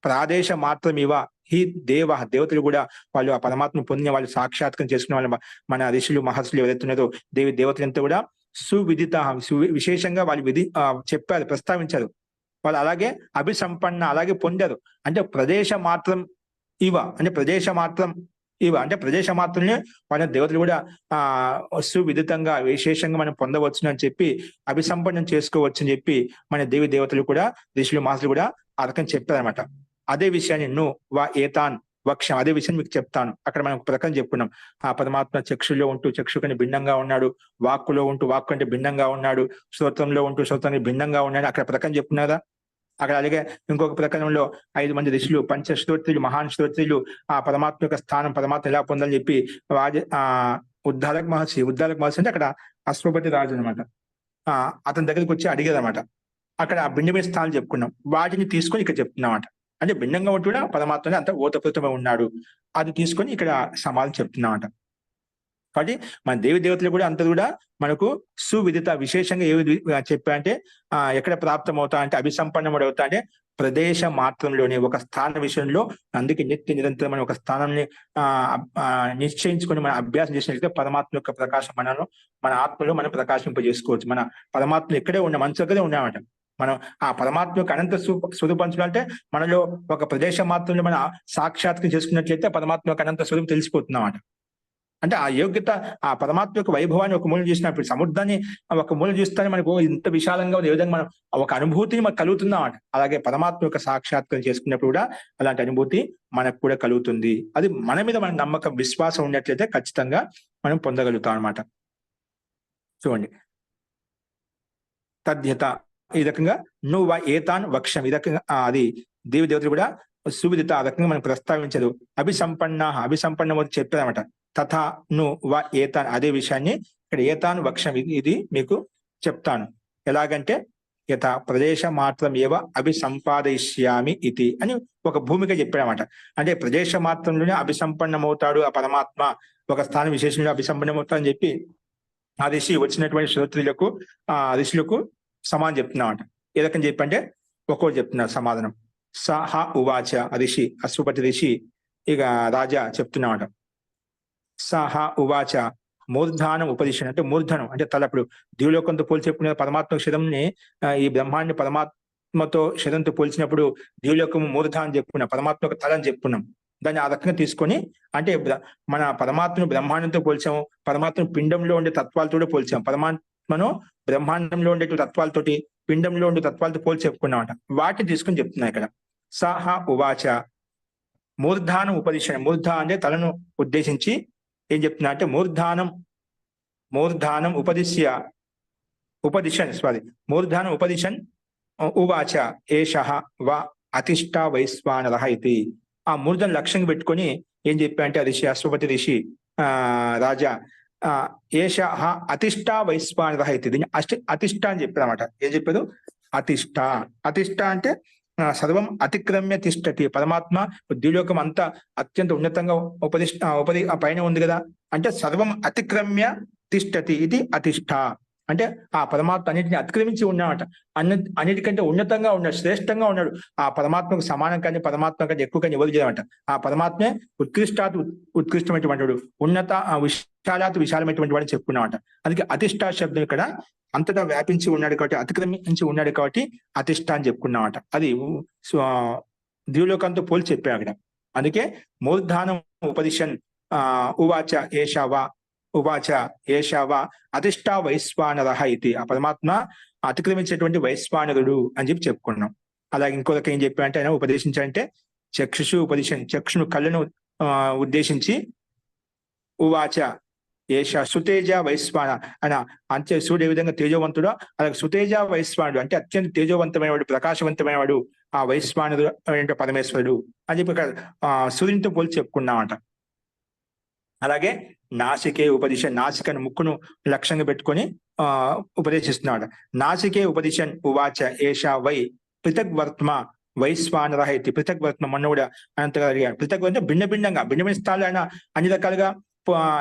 ప్రాదేశ మాత్రమివ హి దేవతలు కూడా వాళ్ళు ఆ పరమాత్మ పొందిన వాళ్ళు, సాక్షాత్కారం చేసుకునే వాళ్ళు, మన ఋషులు మహర్షులు ఎవరైతున్నారో దేవతలంతా కూడా సువిదిత, విశేషంగా వాళ్ళు చెప్పారు, ప్రస్తావించారు. వాళ్ళు అలాగే అభిసంపన్న, అలాగే పొందారు. అంటే ప్రదేశ మాత్రం అంటే ప్రదేశ మాత్రం ఇవి అంటే ప్రదేశ మాత్రమే మన దేవతలు కూడా సువిదితంగా విశేషంగా మనం పొందవచ్చు అని చెప్పి అభిసంపన్నం చేసుకోవచ్చు అని చెప్పి మన దేవి దేవతలు కూడా ఋషులు మహర్షులు కూడా ఆ రకంగా చెప్పారనమాట. అదే విషయాన్ని ఏతాన్ వక్షం అదే విషయం మీకు చెప్తాను. అక్కడ మనం ఒక ప్రకారం చెప్పుకున్నాం. ఆ పరమాత్మ చక్షులో ఉంటూ చక్షు కంటే భిన్నంగా ఉన్నాడు, వాక్కులో ఉంటూ వాక్కు కంటే భిన్నంగా ఉన్నాడు, శ్రోత్రంలో ఉంటూ శ్రోత్రానికి భిన్నంగా ఉన్నాడు అక్కడ ప్రకారం చెప్పుకున్నారా. అక్కడ అలాగే ఇంకొక ప్రకరణంలో 5 మంది ఋషులు పంచశ్రోత్రులు మహాన్ శ్రోత్రులు ఆ పరమాత్మ యొక్క స్థానం పరమాత్మ ఎలా పొందాలని చెప్పి ఉద్దాలక మహర్షి అంటే అక్కడ అశ్వపతి రాజు అనమాట. అతని దగ్గరికి వచ్చి అడిగేదన్నమాట. అక్కడ భిన్నమైన స్థానాలు చెప్పుకున్నాం, వాటిని తీసుకొని ఇక్కడ చెప్తున్నామాట. అంటే భిన్నంగా ఉంటూ కూడా పరమాత్మని అంత ఓతప్రోతమై ఉన్నాడు, అది తీసుకొని ఇక్కడ సమాధానం చెప్తున్నామాట. కాబట్టి మన దేవి దేవతలు కూడా అంతా కూడా మనకు సువిదిత విశేషంగా ఏవి చెప్పారంటే ఎక్కడ ప్రాప్తం అవుతా అంటే అభిసంపన్నముడు అవుతా అంటే ప్రదేశ మాత్రంలోనే ఒక స్థాన విషయంలో. అందుకే నిత్య నిరంతరం మనం ఒక స్థానాన్ని నిశ్చయించుకొని మనం అభ్యాసం చేసినట్లయితే పరమాత్మ యొక్క ప్రకాశం మన ఆత్మలో మనం ప్రకాశింపజేసుకోవచ్చు. మన పరమాత్మ ఎక్కడే ఉన్న మన దగ్గరే ఉన్నామట. మనం ఆ పరమాత్మ యొక్క అనంత స్వరూపం అంటే మనలో ఒక ప్రదేశ మాత్రంలో మనం సాక్షాత్కరం చేసుకున్నట్లయితే పరమాత్మ యొక్క అనంత స్వరూపం తెలిసిపోతున్నామట. అంటే ఆ యోగ్యత ఆ పరమాత్మ యొక్క వైభవాన్ని ఒక మూలం చూసినప్పుడు సముద్రాన్ని ఒక మూలం చూస్తేనే మనకు ఇంత విశాలంగా ఏ విధంగా మనం ఒక అనుభూతిని మనకు కలుగుతుందామట. అలాగే పరమాత్మ యొక్క సాక్షాత్కారం చేసుకున్నప్పుడు కూడా అలాంటి అనుభూతి మనకు కూడా కలుగుతుంది. అది మన మీద మన నమ్మకం విశ్వాసం ఉన్నట్లయితే ఖచ్చితంగా మనం పొందగలుగుతాం అనమాట. చూడండి, తద్యత ఈ రకంగా ఏతాన్ వక్షం ఈ రకంగా అది దేవి దేవతలు కూడా సువిదిత ఆ రకంగా మనం ప్రస్తావించదు. అభిసంపన్న చెప్పారన్నమాట. తథా ఏతాన్ అదే విషయాన్ని ఇక్కడ ఏతాన్ వక్షం ఇది మీకు చెప్తాను. ఎలాగంటే యథా ప్రదేశ మాత్రం ఏవ అభిసంపాదయిష్యామి ఇది అని ఒక భూమిక చెప్పాడనమాట. అంటే ప్రదేశ మాత్రంలోనే అభిసంపన్నమవుతాడు ఆ పరమాత్మ, ఒక స్థానం విశేషంగా అభిసంపన్నమవుతాడు అని చెప్పి ఆ ఋషి వచ్చినటువంటి శ్రోత్రులకు ఋషులకు సమానం చెప్తున్నామట. ఏ రకం చెప్పంటే ఒక్కొక్కరు చెప్తున్నారు సమాధానం. సహ ఉవాచ ఋషి అశ్వపతి ఋషి ఇక రాజా చెప్తున్నామట. సహ ఉవాచ మూర్ధానం ఉపదిశం అంటే మూర్ధనం అంటే తలప్పుడు ద్విలోకంతో పోల్చి చెప్పుకునే పరమాత్మ శరంని ఈ బ్రహ్మాండ పరమాత్మతో శరంతో పోల్చినప్పుడు ద్విలోకము మూర్ధ అని చెప్పుకున్నాం, పరమాత్మ తల అని చెప్పుకున్నాం. దాన్ని ఆ రకంగా తీసుకొని అంటే మన పరమాత్మను బ్రహ్మాండంతో పోల్చాము, పరమాత్మ పిండంలో ఉండే తత్వాలతో కూడా పోల్చాము. పరమాత్మను బ్రహ్మాండంలో ఉండే తత్వాలతోటి పిండంలో ఉండే తత్వాలతో పోల్చి చెప్పుకున్నామట. వాటిని తీసుకొని చెప్తున్నా ఇక్కడ. సహ ఉవాచ మూర్ధానం ఉపదిశం. మూర్ధ అంటే తలను ఉద్దేశించి ఏం చెప్తున్నా అంటే మూర్ధానం ఉపదిశన్ ఉవాచ ఏషః వా అతిష్ట వైశ్వానరః ఇది. ఆ మూర్ధన లక్ష్యంగా పెట్టుకొని ఏం చెప్పా అంటే ఋషి అశ్వపతి ఋషి రాజా ఏషః అతిష్ట వైశ్వానరః ఇది. దీన్ని అతిష్ట అని చెప్పారన్నమాట. ఏం చెప్పారు? అతిష్ట అంటే సర్వం అతిక్రమ్య తిష్టతి. పరమాత్మ ద్విలోకం అంతా అత్యంత ఉన్నతంగా పైన ఉంది కదా, అంటే సర్వం అతిక్రమ్య తిష్టతి ఇది అతిష్ట. అంటే ఆ పరమాత్మ అన్నిటిని అతిక్రమించి ఉన్నాడట. అన్నిటికంటే ఉన్నతంగా ఉన్నాడు, శ్రేష్టంగా ఉన్నాడు. ఆ పరమాత్మకు సమానం కానీ పరమాత్మ కంటే ఎక్కువ కానీ ఎవరు చేయమంట. ఆ పరమాత్మే ఉత్కృష్టమైనటువంటి వాడు, విశాలమైనటువంటి వాడు చెప్పుకున్నామట. అందుకే అతిష్ట శబ్దం ఇక్కడ అంతటా వ్యాపించి ఉన్నాడు కాబట్టి, అతిక్రమించి ఉన్నాడు కాబట్టి అతిష్ట అని చెప్పుకున్నామట. అది ద్విలోకంతో పోల్చి చెప్పా అక్కడ. అందుకే మూర్ధానం ఉపదిశన్ ఉవాచ ఏషావా అతిష్ట వైశ్వానరః ఇది. ఆ పరమాత్మ అతిక్రమించేటువంటి వైశ్వానరుడు అని చెప్పి చెప్పుకున్నాం. అలాగే ఇంకొక ఏం చెప్పారంటే ఆయన ఉపదేశించాలంటే చక్షుషు ఉపదేశం, చక్షును కళ్ళను ఉద్దేశించి ఉవాచ ఏష సుతేజ వైశ్వాన ఆయన అంతే సూర్యుడు ఏ విధంగా తేజవంతుడో అలాగే సుతేజ వైశ్వానుడు అంటే అత్యంత తేజవంతమైన వాడు, ప్రకాశవంతమైన వాడు ఆ వైశ్వానుడు పరమేశ్వరుడు అని చెప్పి సూర్యునితో పోల్చి చెప్పుకున్నామట. అలాగే నాసికే ఉపదిశన్, నాసికను ముక్కును లక్ష్యంగా పెట్టుకొని ఉపదేశిస్తున్నాడు. నాసికే ఉపదిశన్ ఉవాచ ఏషా వై పృథక్ వర్త్మ వైశ్వానరః ఇది. పృథక్ వర్త్మ మొన్న కూడా అనంతగా అడిగాడు. పృథక్ అంటే భిన్న స్థాయిలో ఆయన అన్ని రకాలుగా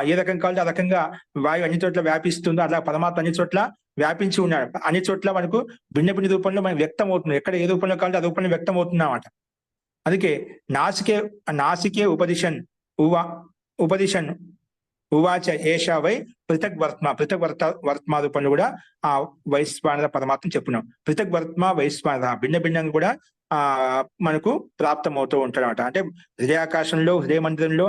ఏ రకం కావాలంటే ఆ రకంగా వాయువు అన్ని చోట్ల వ్యాపిస్తుందో అట్లా పరమాత్మ అన్ని చోట్ల వ్యాపించి ఉన్నాడు. అన్ని చోట్ల మనకు భిన్న రూపంలో మనకు వ్యక్తం అవుతుంది. ఎక్కడ ఏ రూపంలో కావాలంటే ఆ రూపంలో వ్యక్తం అవుతుందన్నమాట. అందుకే నాసికే ఉపదిశన్ ఉవాచ ఏషా వై పృథక్ వర్త్మ రూపంలో కూడా ఆ వైశ్వానర పరమాత్మ చెప్పున్నాం. పృథక్ వర్త్మ వైశ్వానర భిన్నంగా కూడా మనకు ప్రాప్తమవుతూ ఉంటాడు అనమాట. అంటే హృదయాకాశంలో, హృదయ మందిరంలో,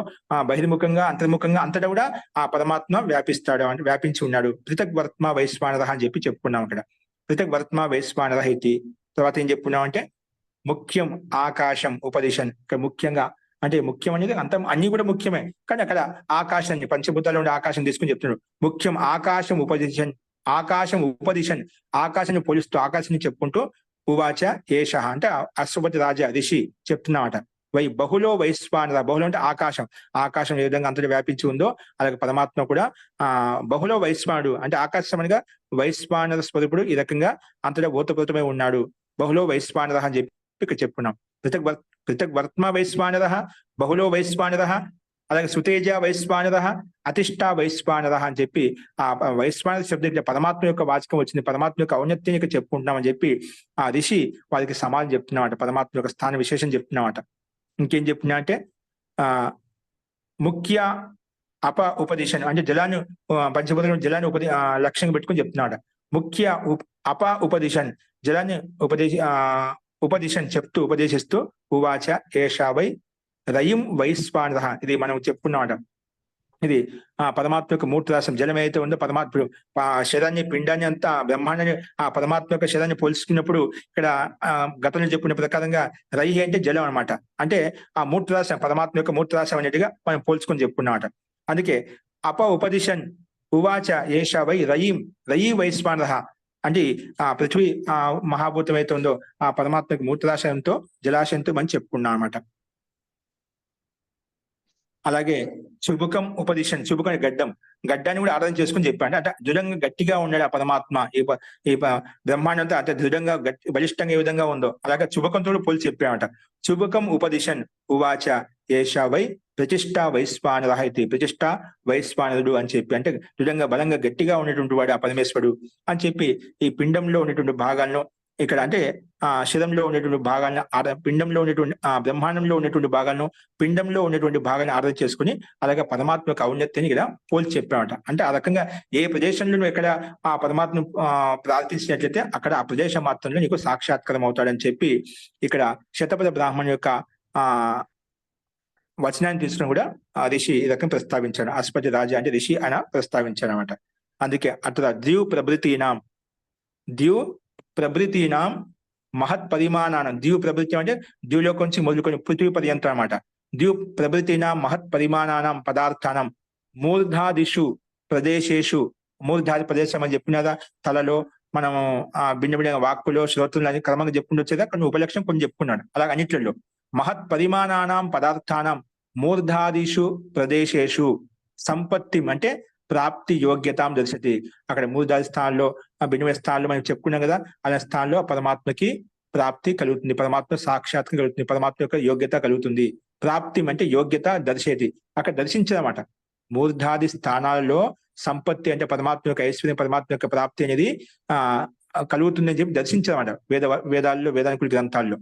బహిర్ముఖంగా, అంతర్ముఖంగా అంతటా కూడా ఆ పరమాత్మ వ్యాపిస్తాడు, అంటే వ్యాపించి ఉన్నాడు. పృథక్ వర్త్మ వైశ్వానరః అని చెప్పి చెప్పుకున్నాం అక్కడ. పృథక్ వర్త్మ వైశ్వానరః ఇది. తర్వాత ఏం చెప్పుకున్నాం అంటే ముఖ్యం ఆకాశం ఉపదిశన్. ఇక్కడ ముఖ్యంగా అంటే ముఖ్యం అనేది అంత అన్ని కూడా ముఖ్యమే, కానీ అక్కడ ఆకాశాన్ని, పంచభూతాల్లో ఉండే ఆకాశం తీసుకుని చెప్తున్నాడు. ముఖ్యం ఆకాశం ఉపదిశన్, ఆకాశం ఉపదిశన్, ఆకాశాన్ని పోలిస్తూ ఆకాశాన్ని చెప్పుకుంటూ ఉవాచ ఏష అంటే అశ్వపతి రాజా ఋషి చెప్తున్నామట. బహుళో వైశ్వానర, బహుళ అంటే ఆకాశం, ఆకాశం ఏ విధంగా అంతటా వ్యాపించి ఉందో అలాగే పరమాత్మ కూడా బహుళో వైశ్వానుడు అంటే ఆకాశమనిగా వైశ్వానర స్వరూపుడు ఈ రకంగా అంతటా ఓతప్రోతమై ఉన్నాడు. బహుళో వైశ్వానర అని చెప్పి ఇక్కడ చెప్పుకున్నాం. పృథక్ వర్త్మ వైశ్వానర, బహుళో వైశ్వానర, అలాగే సుతేజ వైశ్వానర, అతిష్ఠా వైశ్వానర అని చెప్పి ఆ వైశ్వానర శబ్దం పరమాత్మ యొక్క వాచకం వచ్చింది, పరమాత్మ యొక్క ఔన్నత్యం ఇక్కడ చెప్పుకుంటున్నామని చెప్పి ఆ ఋషి వారికి సమాధానం చెప్తున్నామట, పరమాత్మ యొక్క స్థాన విశేషం చెప్తున్నామట. ఇంకేం చెప్తున్నా అంటే ముఖ్య ఉపదేశం అంటే జలాన్ని, పంచభూతంలో జలాన్ని లక్ష్యంగా పెట్టుకుని చెప్తున్నాడు. ముఖ్య ఉపదేశం జలాన్ని ఉపదేశం చెప్తూ ఉపదేశిస్తూ ఉవాచ ఏషా వై రయిం వైశ్వానర, ఇది మనం చెప్పుకున్నామట. ఇది పరమాత్మ యొక్క మూర్తిరాశం జలం ఏదైతే ఉందో పరమాత్ముడు శరీరాన్ని, పిండాన్ని అంతా బ్రహ్మాండాన్ని ఆ పరమాత్మ యొక్క శరీరాన్ని పోల్చుకున్నప్పుడు ఇక్కడ గతంలో చెప్పుకున్న ప్రకారంగా రై అంటే జలం అనమాట. అంటే ఆ మూర్తిరాశం పరమాత్మ యొక్క మూర్తిరాశం అనేట్టుగా మనం పోల్చుకొని చెప్పుకున్నామట. అందుకే ఉపదిశన్ ఉవాచ ఏషా వై రయి వైశ్వానర అంటే ఆ పృథ్వీ మహాభూతం అయితే ఉందో ఆ పరమాత్మకి మూర్తిరాశయంతో జలాశయంతో మనం చెప్పుకున్నాం అనమాట. అలాగే చుబుకం ఉపదిశం, చుబుకం గడ్డాన్ని కూడా ఆరాధన చేసుకుని చెప్పాడు. అంటే దృఢంగా గట్టిగా ఉన్నాడు ఆ పరమాత్మ, ఈ బ్రహ్మాండంతో అంటే దృఢంగా బలిష్టంగా ఏ విధంగా ఉందో అలాగే చుబకంతో పోల్చి చెప్పామట. చుబుకం ఉపదిశన్ ఉవాచ ఏషా వై ప్రతిష్ఠా వైశ్వానర ఇది, ప్రతిష్ఠా వైశ్వానరుడు అని చెప్పి అంటే దృఢంగా బలంగా గట్టిగా ఉన్నటువంటి వాడు ఆ పరమేశ్వరుడు అని చెప్పి ఈ పిండంలో ఉన్నటువంటి భాగాలను ఇక్కడ అంటే శిరంలో ఉన్నటువంటి భాగాలను పిండంలో ఉన్నటువంటి బ్రహ్మాండంలో ఉన్నటువంటి భాగాలను పిండంలో ఉన్నటువంటి భాగాన్ని ఆరాధన చేసుకుని అలాగే పరమాత్మ యొక్క ఔన్నత్యాన్ని ఇక్కడ పోల్చి చెప్పామట. అంటే ఆ రకంగా ఏ ప్రదేశంలో నువ్వు ఎక్కడ ఆ పరమాత్మను ప్రార్థించినట్లయితే అక్కడ ఆ ప్రదేశం మాత్రంలో నీకు సాక్షాత్కారం అవుతాడని చెప్పి ఇక్కడ శతపథ బ్రాహ్మణ్ యొక్క వచనాన్ని తీసుకుని కూడా ఆ ఋషి ఈ రకం ప్రస్తావించాడు. అశ్వపతి రాజా అంటే ఋషి ఆయన ప్రస్తావించాడు అనమాట. అందుకే అట్లా ద్యూ ప్రభృతీనాం మహత్ పరిమాణానం, ద్యూ ప్రభృతి అంటే ద్యూలోకి నుంచి మొదలుకొని పృథ్వీ పర్యంతం అనమాట. ద్యూ ప్రభృతీనాం మహత్ పరిమాణానం పదార్థానం మూర్ధాదిషు ప్రదేశేషు, మూర్ధాది ప్రదేశం అని చెప్పినదా తలలో మనము భిన్న భిన్న వాక్కులో శ్రోతులు అని క్రమంగా చెప్పుకుంటూ వచ్చేదా కొన్ని ఉపలక్షణం కొన్ని చెప్పుకున్నాడు. అలాగే అన్నిట్లలో మహత్ పరిమాణానాం పదార్థానం మూర్ధాదిషు ప్రదేశేషు సంపత్తి అంటే ప్రాప్తి యోగ్యతాం దర్శతి. అక్కడ మూర్ధాది స్థానంలో భిన్న స్థానంలో మనం చెప్పుకున్నాం కదా, అనే స్థానంలో పరమాత్మకి ప్రాప్తి కలుగుతుంది, పరమాత్మ సాక్షాత్కారం కలుగుతుంది, పరమాత్మ యొక్క యోగ్యత కలుగుతుంది. ప్రాప్తి అంటే యోగ్యత దర్శేది, అక్కడ దర్శించదన్నమాట. మూర్ధాది స్థానాలలో సంపత్తి అంటే పరమాత్మ యొక్క ఐశ్వర్యం, పరమాత్మ యొక్క ప్రాప్తి అనేది కలుగుతుంది అని చెప్పి దర్శించదన్నమాట. వేదాల్లో వేదానికుల గ్రంథాల్లో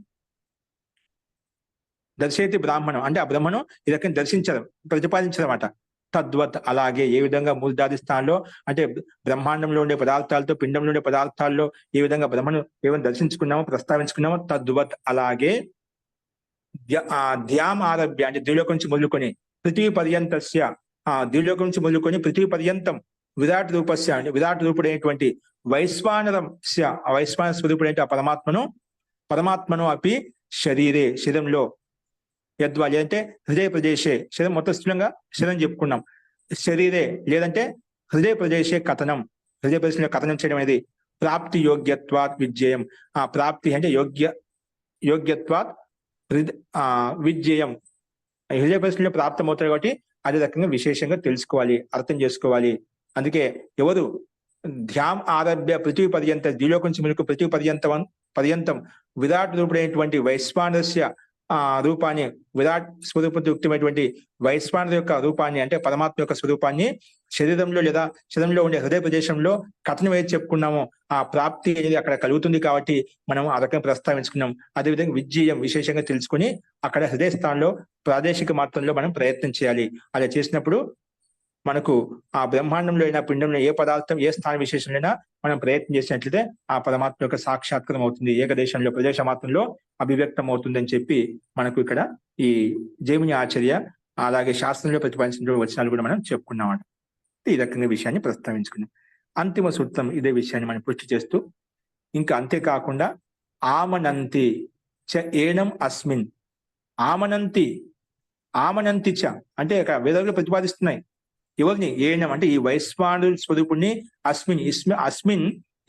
దర్శేతి బ్రాహ్మణం అంటే ఆ బ్రహ్మను ఈ రకంగా దర్శించడం ప్రతిపాదించదన్నమాట. తద్వత్ అలాగే ఏ విధంగా మూర్ధాది స్థానంలో అంటే బ్రహ్మాండంలో ఉండే పదార్థాలతో పిండంలో ఉండే పదార్థాల్లో ఏ విధంగా బ్రహ్మను ఏమైనా దర్శించుకున్నామో ప్రస్తావించుకున్నామో తద్వత్ అలాగే ధ్యాం ఆరభ్య అంటే ద్విలోకం నుంచి మొదలుకొని పృథ్వీ పర్యంతస్య, ద్విలోకం నుంచి మొదలుకొని పృథ్వీ పర్యంతం విరాట్ రూపస్య అంటే విరాట్ రూపుడైనటువంటి వైశ్వానరస్య వైశ్వాన స్వరూపుడైన ఆ పరమాత్మను అపి శరీరే శరీరంలో యద్వా లేదంటే హృదయ ప్రదేశే శరీరం మొత్తం స్థూలంగా శరీరం చెప్పుకున్నాం. శరీరే లేదంటే హృదయ ప్రదేశే కథనం, హృదయ ప్రదేశంలో కథనం చేయడం అనేది ప్రాప్తి యోగ్యత్వాత్ విజ్జేయం. ఆ ప్రాప్తి అంటే యోగ్యత్వాత్ విజ్జేయం, హృదయ ప్రదేశంలో ప్రాప్తమవుతారు కాబట్టి అదే రకంగా విశేషంగా తెలుసుకోవాలి, అర్థం చేసుకోవాలి. అందుకే ఎవరు ధ్యాం ఆరభ్య పృథ్వీ పర్యంత ద్విలోకం నుంచి మనకు పృథ్వీ పర్యంతం విరాట్ రూపుడైనటువంటి వైశ్వానరస్య రూపాన్ని, విరాట్ స్వరూపయుక్తమైనటువంటి వైశ్వానర యొక్క రూపాన్ని అంటే పరమాత్మ యొక్క స్వరూపాన్ని శరీరంలో లేదా శరీరంలో ఉండే హృదయ ప్రదేశంలో కథనం ఏది చెప్పుకున్నామో ఆ ప్రాప్తి అనేది అక్కడ కలుగుతుంది కాబట్టి మనం ఆ రకంగా ప్రస్తావించుకున్నాం. అదేవిధంగా విజ్జేయం విశేషంగా తెలుసుకుని అక్కడ హృదయ స్థానంలో ప్రాదేశిక మాత్రంలో మనం ప్రయత్నం చేయాలి. అలా చేసినప్పుడు మనకు ఆ బ్రహ్మాండంలో అయినా పిండంలో ఏ పదార్థం ఏ స్థాన విశేషంలో మనం ప్రయత్నం చేసినట్లయితే ఆ పరమాత్మ యొక్క సాక్షాత్కారం అవుతుంది, ఏకదేశంలో ప్రదేశ మాత్రంలో అభివ్యక్తం అవుతుంది అని చెప్పి మనకు ఇక్కడ ఈ జైమిని ఆచార్య అలాగే శాస్త్రంలో ప్రతిపాదించిన వచనాలు కూడా మనం చెప్పుకున్నాం. ఈ రకంగా విషయాన్ని ప్రస్తావించుకున్నాం. అంతిమ సూత్రం ఇదే విషయాన్ని మనం పుష్టి చేస్తూ, ఇంకా అంతేకాకుండా ఆమనంతి చ ఏనం అస్మిన్, ఆమనంతి ఆమనంతి చ అంటే వేదాలు ప్రతిపాదిస్తున్నాయి ఎవరిని? ఏనం అంటే ఈ వైశ్వానరు స్వరూపుణ్ణి, అస్మిన్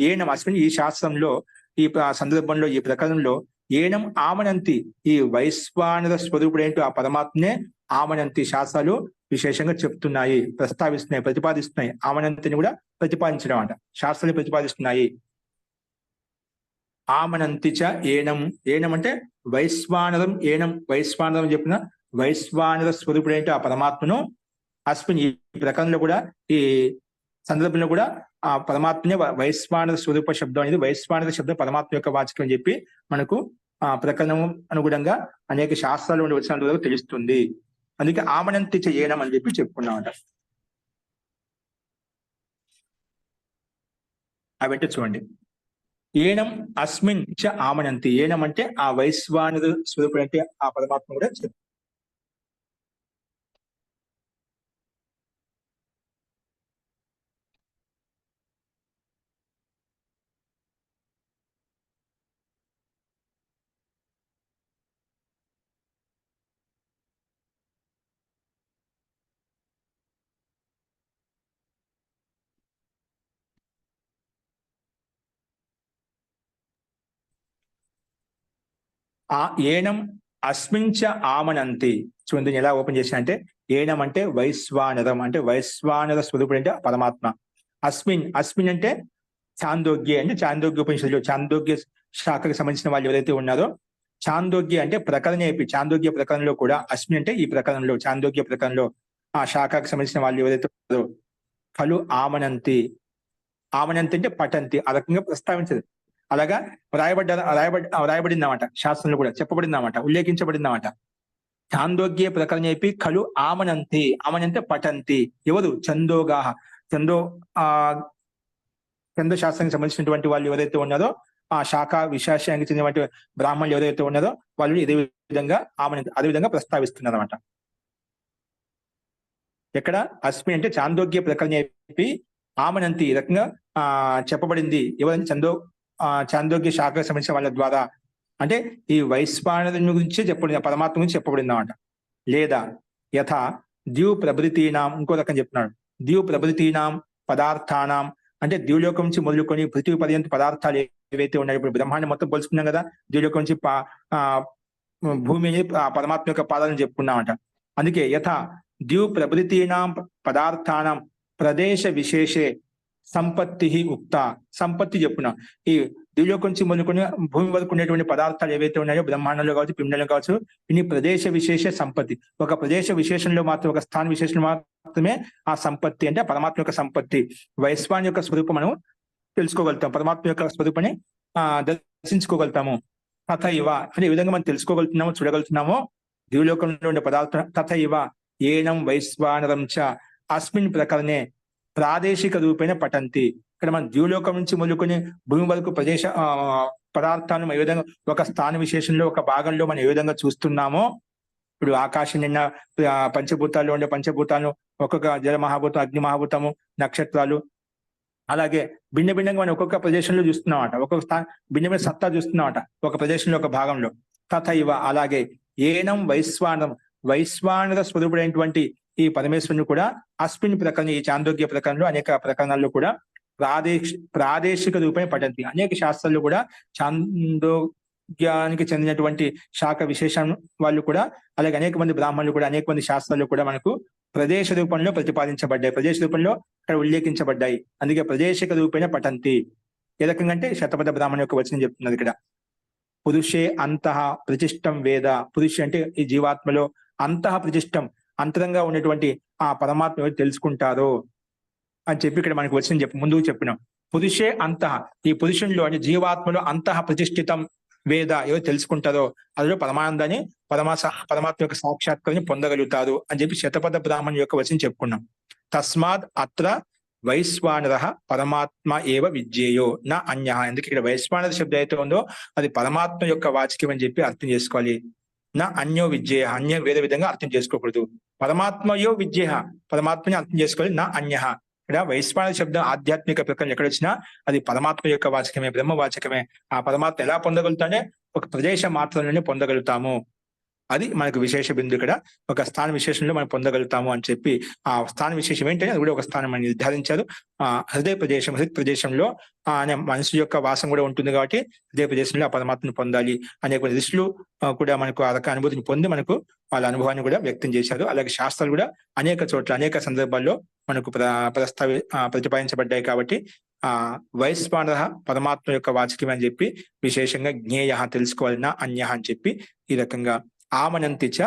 ఏనం, అస్మిన్ ఈ శాస్త్రంలో ఈ సందర్భంలో ఈ ప్రకరణంలో ఏనం ఆమనంతి ఈ వైశ్వానర స్వరూపుడేంటో ఆ పరమాత్మనే ఆమనంతి శాస్త్రాలు విశేషంగా చెప్తున్నాయి, ప్రస్తావిస్తున్నాయి, ప్రతిపాదిస్తున్నాయి. ఆమనంతిని కూడా ప్రతిపాదించడం అంట శాస్త్రాలు ప్రతిపాదిస్తున్నాయి. ఆమనంతి చ ఏనం, ఏనం అంటే వైశ్వానరం, ఏనం వైశ్వానరం చెప్పిన వైశ్వానర స్వరూపుడేంటో ఆ పరమాత్మను అస్మిన్ ఈ ప్రకరణంలో కూడా ఈ సందర్భంలో కూడా ఆ పరమాత్మనే వైశ్వానర స్వరూప శబ్దం అనేది వైశ్వానర శబ్దం పరమాత్మ యొక్క వాచకం అని చెప్పి మనకు ఆ ప్రకరణం అనుగుణంగా అనేక శాస్త్రాలు వచ్చిన తెలుస్తుంది. అందుకే ఆమనంతి చేయడం అని చెప్పి చెప్పుకున్నామంట. అవంటే చూడండి, ఏనం అస్మిన్ చ ఆమనంతి, ఏనం అంటే ఆ వైశ్వానర స్వరూపుడు అంటే ఆ పరమాత్మ కూడా చెప్తుంది. ఆ ఏనం అస్మించ ఆమనంతి, చూడండి ఎలా ఓపెన్ చేసిన అంటే ఏనం అంటే వైశ్వానరం అంటే వైశ్వానర స్వరూపుడు అంటే పరమాత్మ. అస్మిన్ అంటే చాందోగ్య అంటే చాందోగ్య ఉపనిషత్తులో చాందోగ్య శాఖకు సంబంధించిన వాళ్ళు ఎవరైతే ఉన్నారో చాందోగ్య అంటే ప్రకరణ చాందోగ్య ప్రకరణలో కూడా అస్మిన్ అంటే ఈ ప్రకరణంలో చాందోగ్య ప్రకరణలో ఆ శాఖకు సంబంధించిన వాళ్ళు ఎవరైతే ఉన్నారో ఖలు ఆమనంతి, ఆమనంతి అంటే పఠంతి, ఆ రకంగా ప్రస్తావించదు. అలాగా రాయబడిందన్నమాట శాస్త్రంలో కూడా చెప్పబడిందన్నమాట, ఉల్లేఖించబడిందన్నమాట. చాందోగ్య ప్రకరణ ఖలు ఆమనంతి, ఆమనంతే పఠంతి ఎవరు? చందోగాహ, చందో శాస్త్రానికి సంబంధించినటువంటి వాళ్ళు ఎవరైతే ఉన్నారో ఆ శాఖ విశేషానికి చెందినటువంటి బ్రాహ్మణులు ఎవరైతే ఉన్నారో వాళ్ళు ఇదే విధంగా అదే విధంగా ప్రస్తావిస్తున్నారు అనమాట. ఎక్కడ అస్మిన్ అంటే చాందోగ్య ప్రకరణ ఆమనంతి ఈ రకంగా చెప్పబడింది ఎవరైనా చాందోగ్య శాఖకు సంబంధించిన వాళ్ళ ద్వారా, అంటే ఈ వైశ్వానరుని గురించి చెప్పబడింది, పరమాత్మ గురించి చెప్పబడింది అన్నమాట. లేదా యథా ద్యూ ప్రభృతీనాం, ఇంకో రకం చెప్తున్నాడు, ద్యూ ప్రభృతీనాం పదార్థానాం అంటే ద్యూలోకం నుంచి మొదలుకొని పృథివీ పర్యంత పదార్థాలు ఏవైతే ఉన్నాయో, ఇప్పుడు బ్రహ్మాండం మొత్తం పోల్చుకున్నాం కదా, ద్యూలోకం నుంచి భూమి పరమాత్మ యొక్క పాదాలను చెప్పుకున్నామట. అందుకే యథా ద్యూ ప్రభృతీనాం పదార్థానాం ప్రదేశ విశేషే సంపత్తి ఉక్త, సంపత్తి చెప్పున ఈ ద్యూలోకం నుంచి మొదలుకొని భూమి వరకు ఉండేటువంటి పదార్థాలు ఏవైతే ఉన్నాయో బ్రహ్మాండంలో కావచ్చు పిండంలో కావచ్చు, ఇన్ని ప్రదేశ విశేష సంపత్తి, ఒక ప్రదేశ విశేషంలో మాత్రం ఒక స్థాన విశేషంలో మాత్రమే ఆ సంపత్తి అంటే పరమాత్మ యొక్క సంపత్తి వైశ్వాన్ యొక్క స్వరూపం మనం తెలుసుకోగలుగుతాం, పరమాత్మ యొక్క స్వరూపాన్ని దర్శించుకోగలుగుతాము. తథ ఇవ అంటే ఈ విధంగా మనం తెలుసుకోగలుగుతున్నామో చూడగలుగుతున్నామో ద్యూలోకంలో ఉండే పదార్థం. తథ ఇవ ఏనం వైశ్వానరం చ అస్మిన్ ప్రకరణే ప్రాదేశిక రూపేణ పఠంతి, ఇక్కడ మనం ద్యూలోకం నుంచి మొదలుకొని భూమి వరకు ప్రదేశ పదార్థాలను ఏ విధంగా ఒక స్థాన విశేషంలో ఒక భాగంలో మనం ఏ విధంగా చూస్తున్నామో, ఇప్పుడు ఆకాశం నిన్న పంచభూతాల్లో ఉండే పంచభూతాలను ఒక్కొక్క జల మహాభూతం, అగ్ని మహాభూతము, నక్షత్రాలు, అలాగే భిన్న భిన్నంగా మనం ఒక్కొక్క ప్రదేశంలో చూస్తున్నామట, ఒక్కొక్క భిన్నమైన సత్తా చూస్తున్నామట ఒక ప్రదేశంలో ఒక భాగంలో. తథ ఇవ అలాగే ఏనం వైశ్వానర స్వరూపుడైనటువంటి ఈ పరమేశ్వరుని కూడా అస్మిన్ ప్రకరణ ఈ చాందోగ్య ప్రకరణలో అనేక ప్రకరణాల్లో కూడా ప్రాదేశిక రూపేణ పఠంతి, అనేక శాస్త్రాల్లో కూడా చాందోగ్యానికి చెందినటువంటి శాఖ విశేషం వాళ్ళు కూడా, అలాగే అనేక మంది బ్రాహ్మణులు కూడా అనేక మంది శాస్త్రాలు కూడా మనకు ప్రదేశ రూపంలో ప్రతిపాదించబడ్డాయి, ప్రదేశ రూపంలో ఇక్కడ ఉల్లేఖించబడ్డాయి. అందుకే ప్రదేశిక రూపేణ పఠంతి. ఏ రకంగా అంటే శతపథ బ్రాహ్మణ యొక్క వచనం చెప్తున్నది ఇక్కడ, పురుషే అంతః ప్రతిష్టం వేద, పురుష అంటే ఈ జీవాత్మలో అంతః ప్రతిష్టం అంతరంగా ఉన్నటువంటి ఆ పరమాత్మ ఎవరు తెలుసుకుంటారో అని చెప్పి ఇక్కడ మనకు వచ్చిన ముందుకు చెప్పినాం. పురుషే అంతః ఈ పురుషునిలో అంటే జీవాత్మలో అంతః ప్రతిష్ఠితం వేద ఎవరు తెలుసుకుంటారో అందులో పరమాత్మ యొక్క సాక్షాత్కారాన్ని పొందగలుగుతారు అని చెప్పి శతపథ బ్రాహ్మణుని యొక్క వచనం చెప్పుకున్నాం. తస్మాత్ అత్ర వైశ్వానర పరమాత్మ ఏవ విద్యేయో నా అన్య. ఎందుకు ఇక్కడ వైశ్వానర శబ్దం అయితే ఉందో అది పరమాత్మ యొక్క వాచకం అని చెప్పి అర్థం చేసుకోవాలి. నా అన్యో విద్యేయ, అన్య వేరే విధంగా అర్థం చేసుకోకూడదు. పరమాత్మయో విద్యేయ, పరమాత్మని అర్థం చేసుకోవాలి. నా అన్య. ఇక్కడ వైశ్వానర శబ్దం ఆధ్యాత్మిక ప్రకారం ఎక్కడొచ్చినా అది పరమాత్మ యొక్క వాచకమే, బ్రహ్మ వాచకమే. ఆ పరమాత్మ ఎలా పొందగలుగుతానే ఒక ప్రదేశ మాత్రంలోనే పొందగలుగుతాము. అది మనకు విశేష బిందు. ఇక్కడ ఒక స్థాన విశేషంలో మనం పొందగలుగుతాము అని చెప్పి ఆ స్థాన విశేషం ఏంటంటే అది కూడా ఒక స్థానం అని నిర్ధారించారు. హృదయ ప్రదేశం, హృదయ ప్రదేశంలో అనే మనసు యొక్క వాసం కూడా ఉంటుంది కాబట్టి హృదయ ప్రదేశంలో ఆ పరమాత్మను పొందాలి అనే కొన్ని ఋషులు కూడా మనకు ఆ రక అనుభూతిని పొంది మనకు వాళ్ళ అనుభవాన్ని కూడా వ్యక్తం చేశారు. అలాగే శాస్త్రాలు కూడా అనేక చోట్ల అనేక సందర్భాల్లో మనకు ప్రతిపాదించబడ్డాయి. కాబట్టి వైశ్వానర పరమాత్మ యొక్క వాచకం అని చెప్పి విశేషంగా జ్ఞేయ తెలుసుకోవాలన్నా అన్య అని చెప్పి ఈ రకంగా ఆమనంతి చ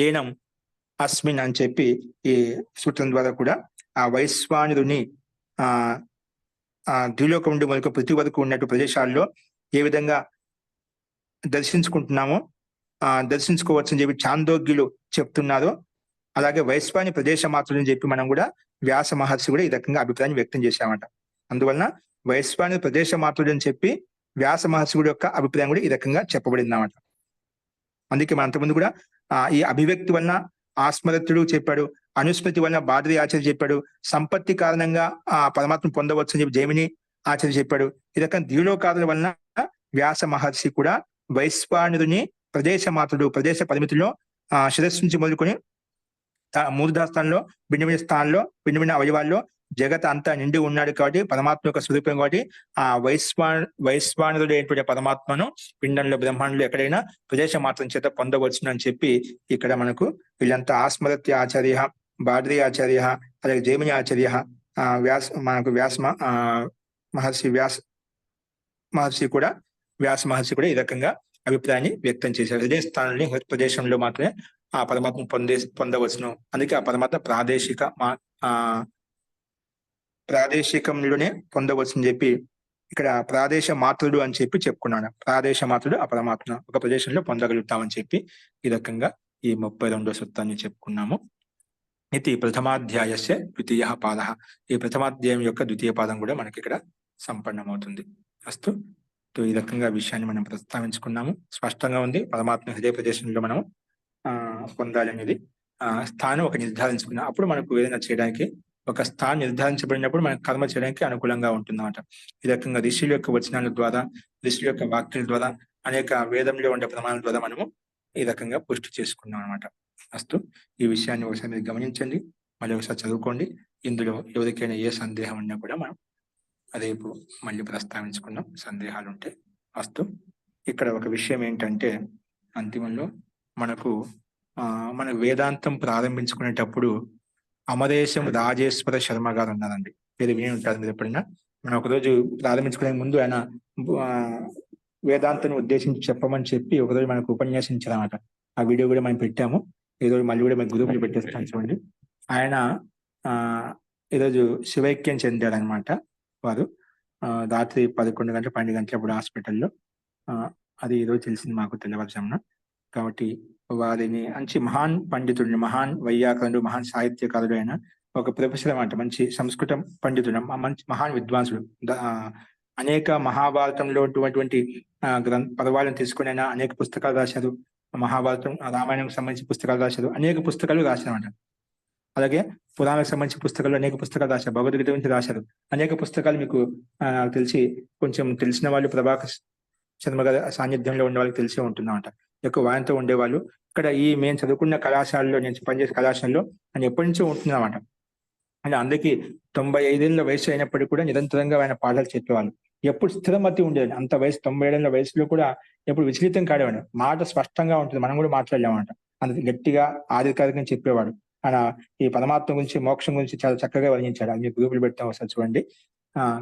ఏనం అస్మిన్ అని చెప్పి ఈ సూత్రం ద్వారా కూడా ఆ వైశ్వానుడిని ద్విలోకం నుండి మొదలు పృథ్వీ వరకు ఉన్నట్టు ప్రదేశాల్లో ఏ విధంగా దర్శించుకుంటున్నామో దర్శించుకోవచ్చు అని చెప్పి చాందోగ్యులు చెప్తున్నారో అలాగే వైశ్వాని ప్రదేశ మాత్రులని చెప్పి మనం కూడా వ్యాస మహర్షి కూడా ఈ రకంగా అభిప్రాయాన్ని వ్యక్తం చేశామట. అందువలన వైశ్వాని ప్రదేశ మాత్రుడు అని చెప్పి వ్యాస మహర్షి యొక్క అభిప్రాయం కూడా ఈ రకంగా చెప్పబడిందన్నమాట. అందుకే మన అంతకుముందు కూడా ఈ అభివ్యక్తి వలన ఆస్మరతుడు చెప్పాడు, అనుస్మృతి వలన బాద్రి ఆచార్య చెప్పాడు, సంపత్తి కారణంగా పరమాత్మ పొందవచ్చు అని చెప్పి జైమిని ఆచార్య చెప్పాడు. ఈ రకంగా ద్విలోకాదుల వలన వ్యాస మహర్షి కూడా వైశ్వానుడిని ప్రదేశ మాత్రుడు, ప్రదేశ పరిమితిలో శిరస్సు నుంచి మొదలుకొని మూర్ధాస్థానంలో భిన్న భిన్న స్థానంలో భిన్న భిన్న అవయవాల్లో జగత్ అంతా నిండి ఉన్నాడు కాబట్టి పరమాత్మ యొక్క స్వరూపం కాబట్టి ఆ వైశ్వానుడైనటువంటి పరమాత్మను పిండంలో బ్రహ్మాండంలో ఎక్కడైనా ప్రదేశ మాత్రం చేత పొందవచ్చును అని చెప్పి ఇక్కడ మనకు వీళ్ళంతా ఆస్మరత్య ఆచార్య, బాద్రి ఆచార్య, అలాగే జైమిని ఆచార్య, వ్యాస మహర్షి కూడా ఈ రకంగా అభిప్రాయాన్ని వ్యక్తం చేశారు. హృదయ స్థానాన్ని ప్రదేశంలో మాత్రమే ఆ పరమాత్మ పొందవచ్చును. అందుకే ఆ పరమాత్మ ప్రాదేశికంలోనే పొందవచ్చు అని చెప్పి ఇక్కడ ప్రాదేశ మాత్రుడు అని చెప్పి చెప్పుకున్నాడు. ప్రాదేశ మాత్రుడు ఆ పరమాత్మ ఒక ప్రదేశంలో పొందగలుగుతామని చెప్పి ఈ రకంగా ఈ 32వ సూత్రాన్ని చెప్పుకున్నాము. ఇది ప్రథమాధ్యాయస్య ద్వితీయ పాద. ఈ ప్రథమాధ్యాయం యొక్క ద్వితీయ పాదం కూడా మనకి ఇక్కడ సంపన్నమవుతుంది. అస్తు. ఈ రకంగా విషయాన్ని మనం ప్రస్తావించుకున్నాము. స్పష్టంగా ఉంది పరమాత్మ హృదయ ప్రదేశంలో మనం పొందాలి అనేది. స్థానం ఒక నిర్ధారించుకున్నాం అప్పుడు మనకు ఏదైనా చేయడానికి ఒక స్థానం నిర్ధారించబడినప్పుడు మనకు కర్మ చేయడానికి అనుకూలంగా ఉంటుందన్నమాట. ఈ రకంగా ఋషుల యొక్క వచనాల ద్వారా, ఋషుల యొక్క వాక్యాల ద్వారా, అనేక వేదంలో ఉండే ప్రమాణాల ద్వారా మనము ఈ రకంగా పుష్టి చేసుకున్నాం అనమాట. అస్తు. ఈ విషయాన్ని ఒకసారి మీరు గమనించండి, మళ్ళీ ఒకసారి చదువుకోండి. ఇందులో ఎవరికైనా ఏ సందేహం ఉన్నా కూడా మనం రేపు మళ్ళీ ప్రస్తావించుకున్నాం సందేహాలు ఉంటే. అస్తు. ఇక్కడ ఒక విషయం ఏంటంటే అంతిమంలో మనకు మన వేదాంతం ప్రారంభించుకునేటప్పుడు అమరేశం రాజేశ్వర శర్మ గారు ఉన్నారండి. మీరు విని ఉంటారు మీరు ఎప్పుడైనా. మనం ఒకరోజు ప్రారంభించుకునే ముందు ఆయన వేదాంతాన్ని ఉద్దేశించి చెప్పమని చెప్పి ఒకరోజు మనకు ఉపన్యాసించారన్నమాట. ఆ వీడియో కూడా మనం పెట్టాము. ఈరోజు మళ్ళీ కూడా మేము గ్రూపులు పెట్టేస్తాం చూడండి. ఆయన ఈరోజు శివైక్యం చెందారనమాట. వారు రాత్రి 11 గంటల 12 గంటల అప్పుడు హాస్పిటల్లో. అది ఈరోజు తెలిసింది మాకు తెల్లవారుజామున. కాబట్టి వారిని మంచి మహాన్ పండితుడిని, మహాన్ వైయాకరుడు, మహాన్ సాహిత్యకారుడు అయిన ఒక ప్రొఫెసర్ అన్నమాట. మంచి సంస్కృతం పండితుడు, మంచి మహాన్ విద్వాంసుడు. అనేక మహాభారతంలో ఉన్నటువంటి పదవాలను తీసుకుని ఆయన అనేక పుస్తకాలు రాశారు. మహాభారతం, రామాయణంకి సంబంధించిన పుస్తకాలు రాశారు. అనేక పుస్తకాలు రాశారన్నమాట. అలాగే పురాణానికి సంబంధించిన పుస్తకాలు అనేక పుస్తకాలు రాశారు. భగవద్గీత గురించి రాశారు. అనేక పుస్తకాలు మీకు నాకు తెలిసి కొంచెం తెలిసిన వాళ్ళు ప్రభాకర్ శర్మ గారి సాన్నిధ్యంలో ఉన్న వాళ్ళకి తెలిసే ఉంటుందన్నమాట. ఎక్కువ వాయంతో ఉండేవాళ్ళు. ఇక్కడ మేము చదువుకున్న కళాశాలలో, నేను పనిచేసే కళాశాలలో ఆయన ఎప్పటి నుంచో ఉంటుందన్నమాట. ఆయన అందరికీ 95 ఏళ్ళ వయసు అయినప్పటికీ కూడా నిరంతరంగా ఆయన పాఠాలు చెప్పేవాళ్ళు. ఎప్పుడు స్థిరమతి ఉండేది. అంత వయసు 97 ఏళ్ళ వయసులో కూడా ఎప్పుడు విచలితం కాడేవాడు. మాట స్పష్టంగా ఉంటుంది. మనం కూడా మాట్లాడలేమన్నమాట. అంత గట్టిగా ఆధికారికంగా చెప్పేవాడు. ఆయన ఈ పరమాత్మ గురించి, మోక్షం గురించి చాలా చక్కగా వర్ణించాడు. అది మీకు గ్రూపులు పెడతాం ఒకసారి చూడండి.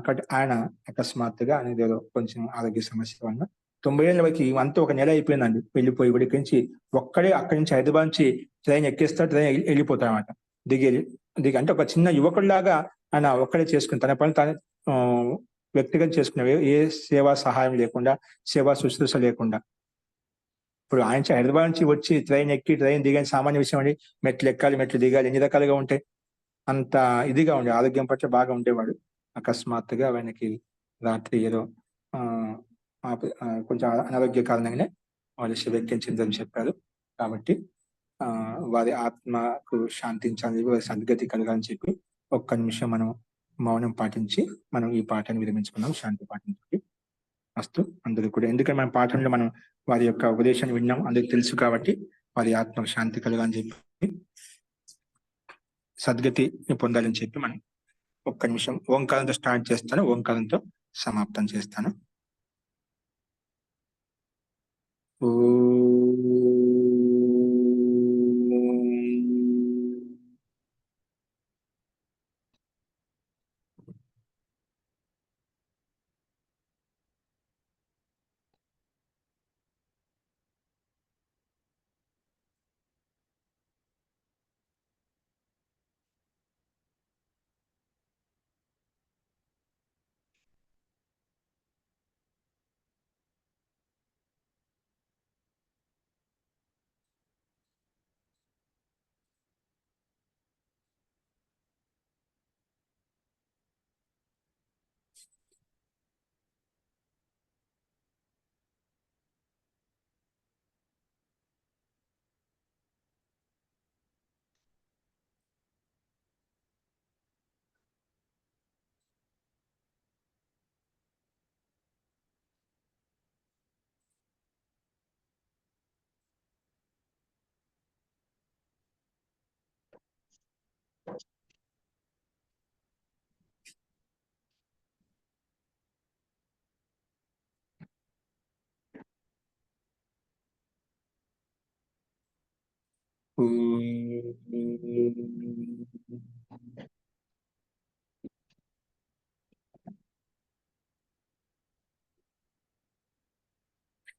కాబట్టి ఆయన అకస్మాత్తుగా అనేది ఏదో కొంచెం ఆరోగ్య సమస్య వల్ల 90 ఏళ్ళ వరకు అంతా ఒక నెల అయిపోయిందండి. వెళ్ళిపోయి ఇక్కడి నుంచి ఒక్కడే అక్కడి నుంచి హైదరాబాద్ నుంచి ట్రైన్ ఎక్కిస్తాడు, ట్రైన్ వెళ్ళిపోతాడనమాట. దిగి అంటే ఒక చిన్న యువకుడిలాగా ఆయన ఒక్కడే చేసుకుని తన పని తాను వ్యక్తిగతం చేసుకునే, ఏ సేవా సహాయం లేకుండా, సేవా శుశ్రూష లేకుండా. ఇప్పుడు ఆయన హైదరాబాద్ నుంచి వచ్చి ట్రైన్ ఎక్కి ట్రైన్ దిగాని సామాన్య విషయం అండి. మెట్లు ఎక్కాలి, మెట్లు దిగాలి, ఎన్ని రకాలుగా ఉంటాయి. అంత ఇదిగా ఉండే ఆరోగ్యం పట్ల బాగా ఉండేవాడు. అకస్మాత్తుగా ఆయనకి రాత్రి ఏదో కొంచెం అనారోగ్య కారణంగానే వాళ్ళు శివైక్యం చెందని చెప్పారు. కాబట్టి వారి ఆత్మకు శాంతించాలని, వారి సద్గతి కలగాలని చెప్పి ఒక్క నిమిషం మనం మౌనం పాటించి మనం ఈ పాఠాన్ని విరమించుకున్నాం. శాంతి పాటించి అస్తు అందరూ కూడా, ఎందుకంటే మన పాఠంలో మనం వారి యొక్క ఉపదేశాన్ని విన్నాం, అందరికి తెలుసు కాబట్టి వారి ఆత్మకు శాంతి కలగాలని చెప్పి సద్గతి పొందాలని చెప్పి మనం ఒక్క నిమిషం ఓంకారంతో స్టార్ట్ చేస్తాను, ఓంకారంతో సమాప్తం చేస్తాను.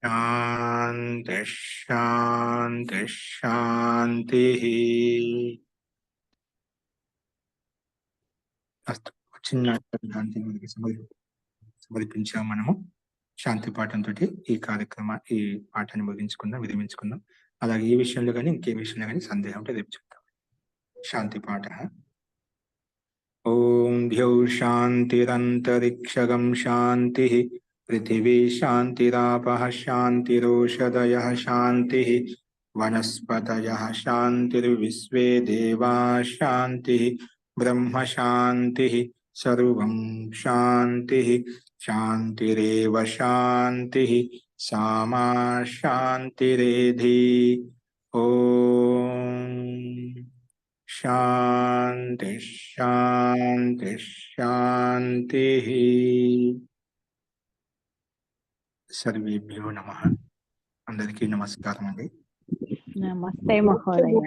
శాంతి శాంతి శాంతి. చిన్న సమర్పించాం మనము. శాంతి పాఠంతో ఈ పాఠాన్ని విరమించుకుందాం. అలాగే ఈ విషయంలో కానీ ఇంకే విషయంలో కానీ సందేహం ఉంటే రేపు చెప్తాం. శాంతి పాఠ. ఓం ద్యౌ శాంతిరంతరిక్షగం శాంతి, పృథివీ శాంతిరాపః శాంతిరోషధయః శాంతి, వనస్పతయః శాంతిర్విశ్వే దేవాః శాంతి, బ్రహ్మ శాంతి, సర్వం శాంతి. శాంతిరేవ శాంతి, సామా శాంతిరేధి. ఓం శాంతి శాంతి శాంతి. సర్వేభ్యో నమః. అందరికీ నమస్కారం అండి. నమస్తే మహోదయ.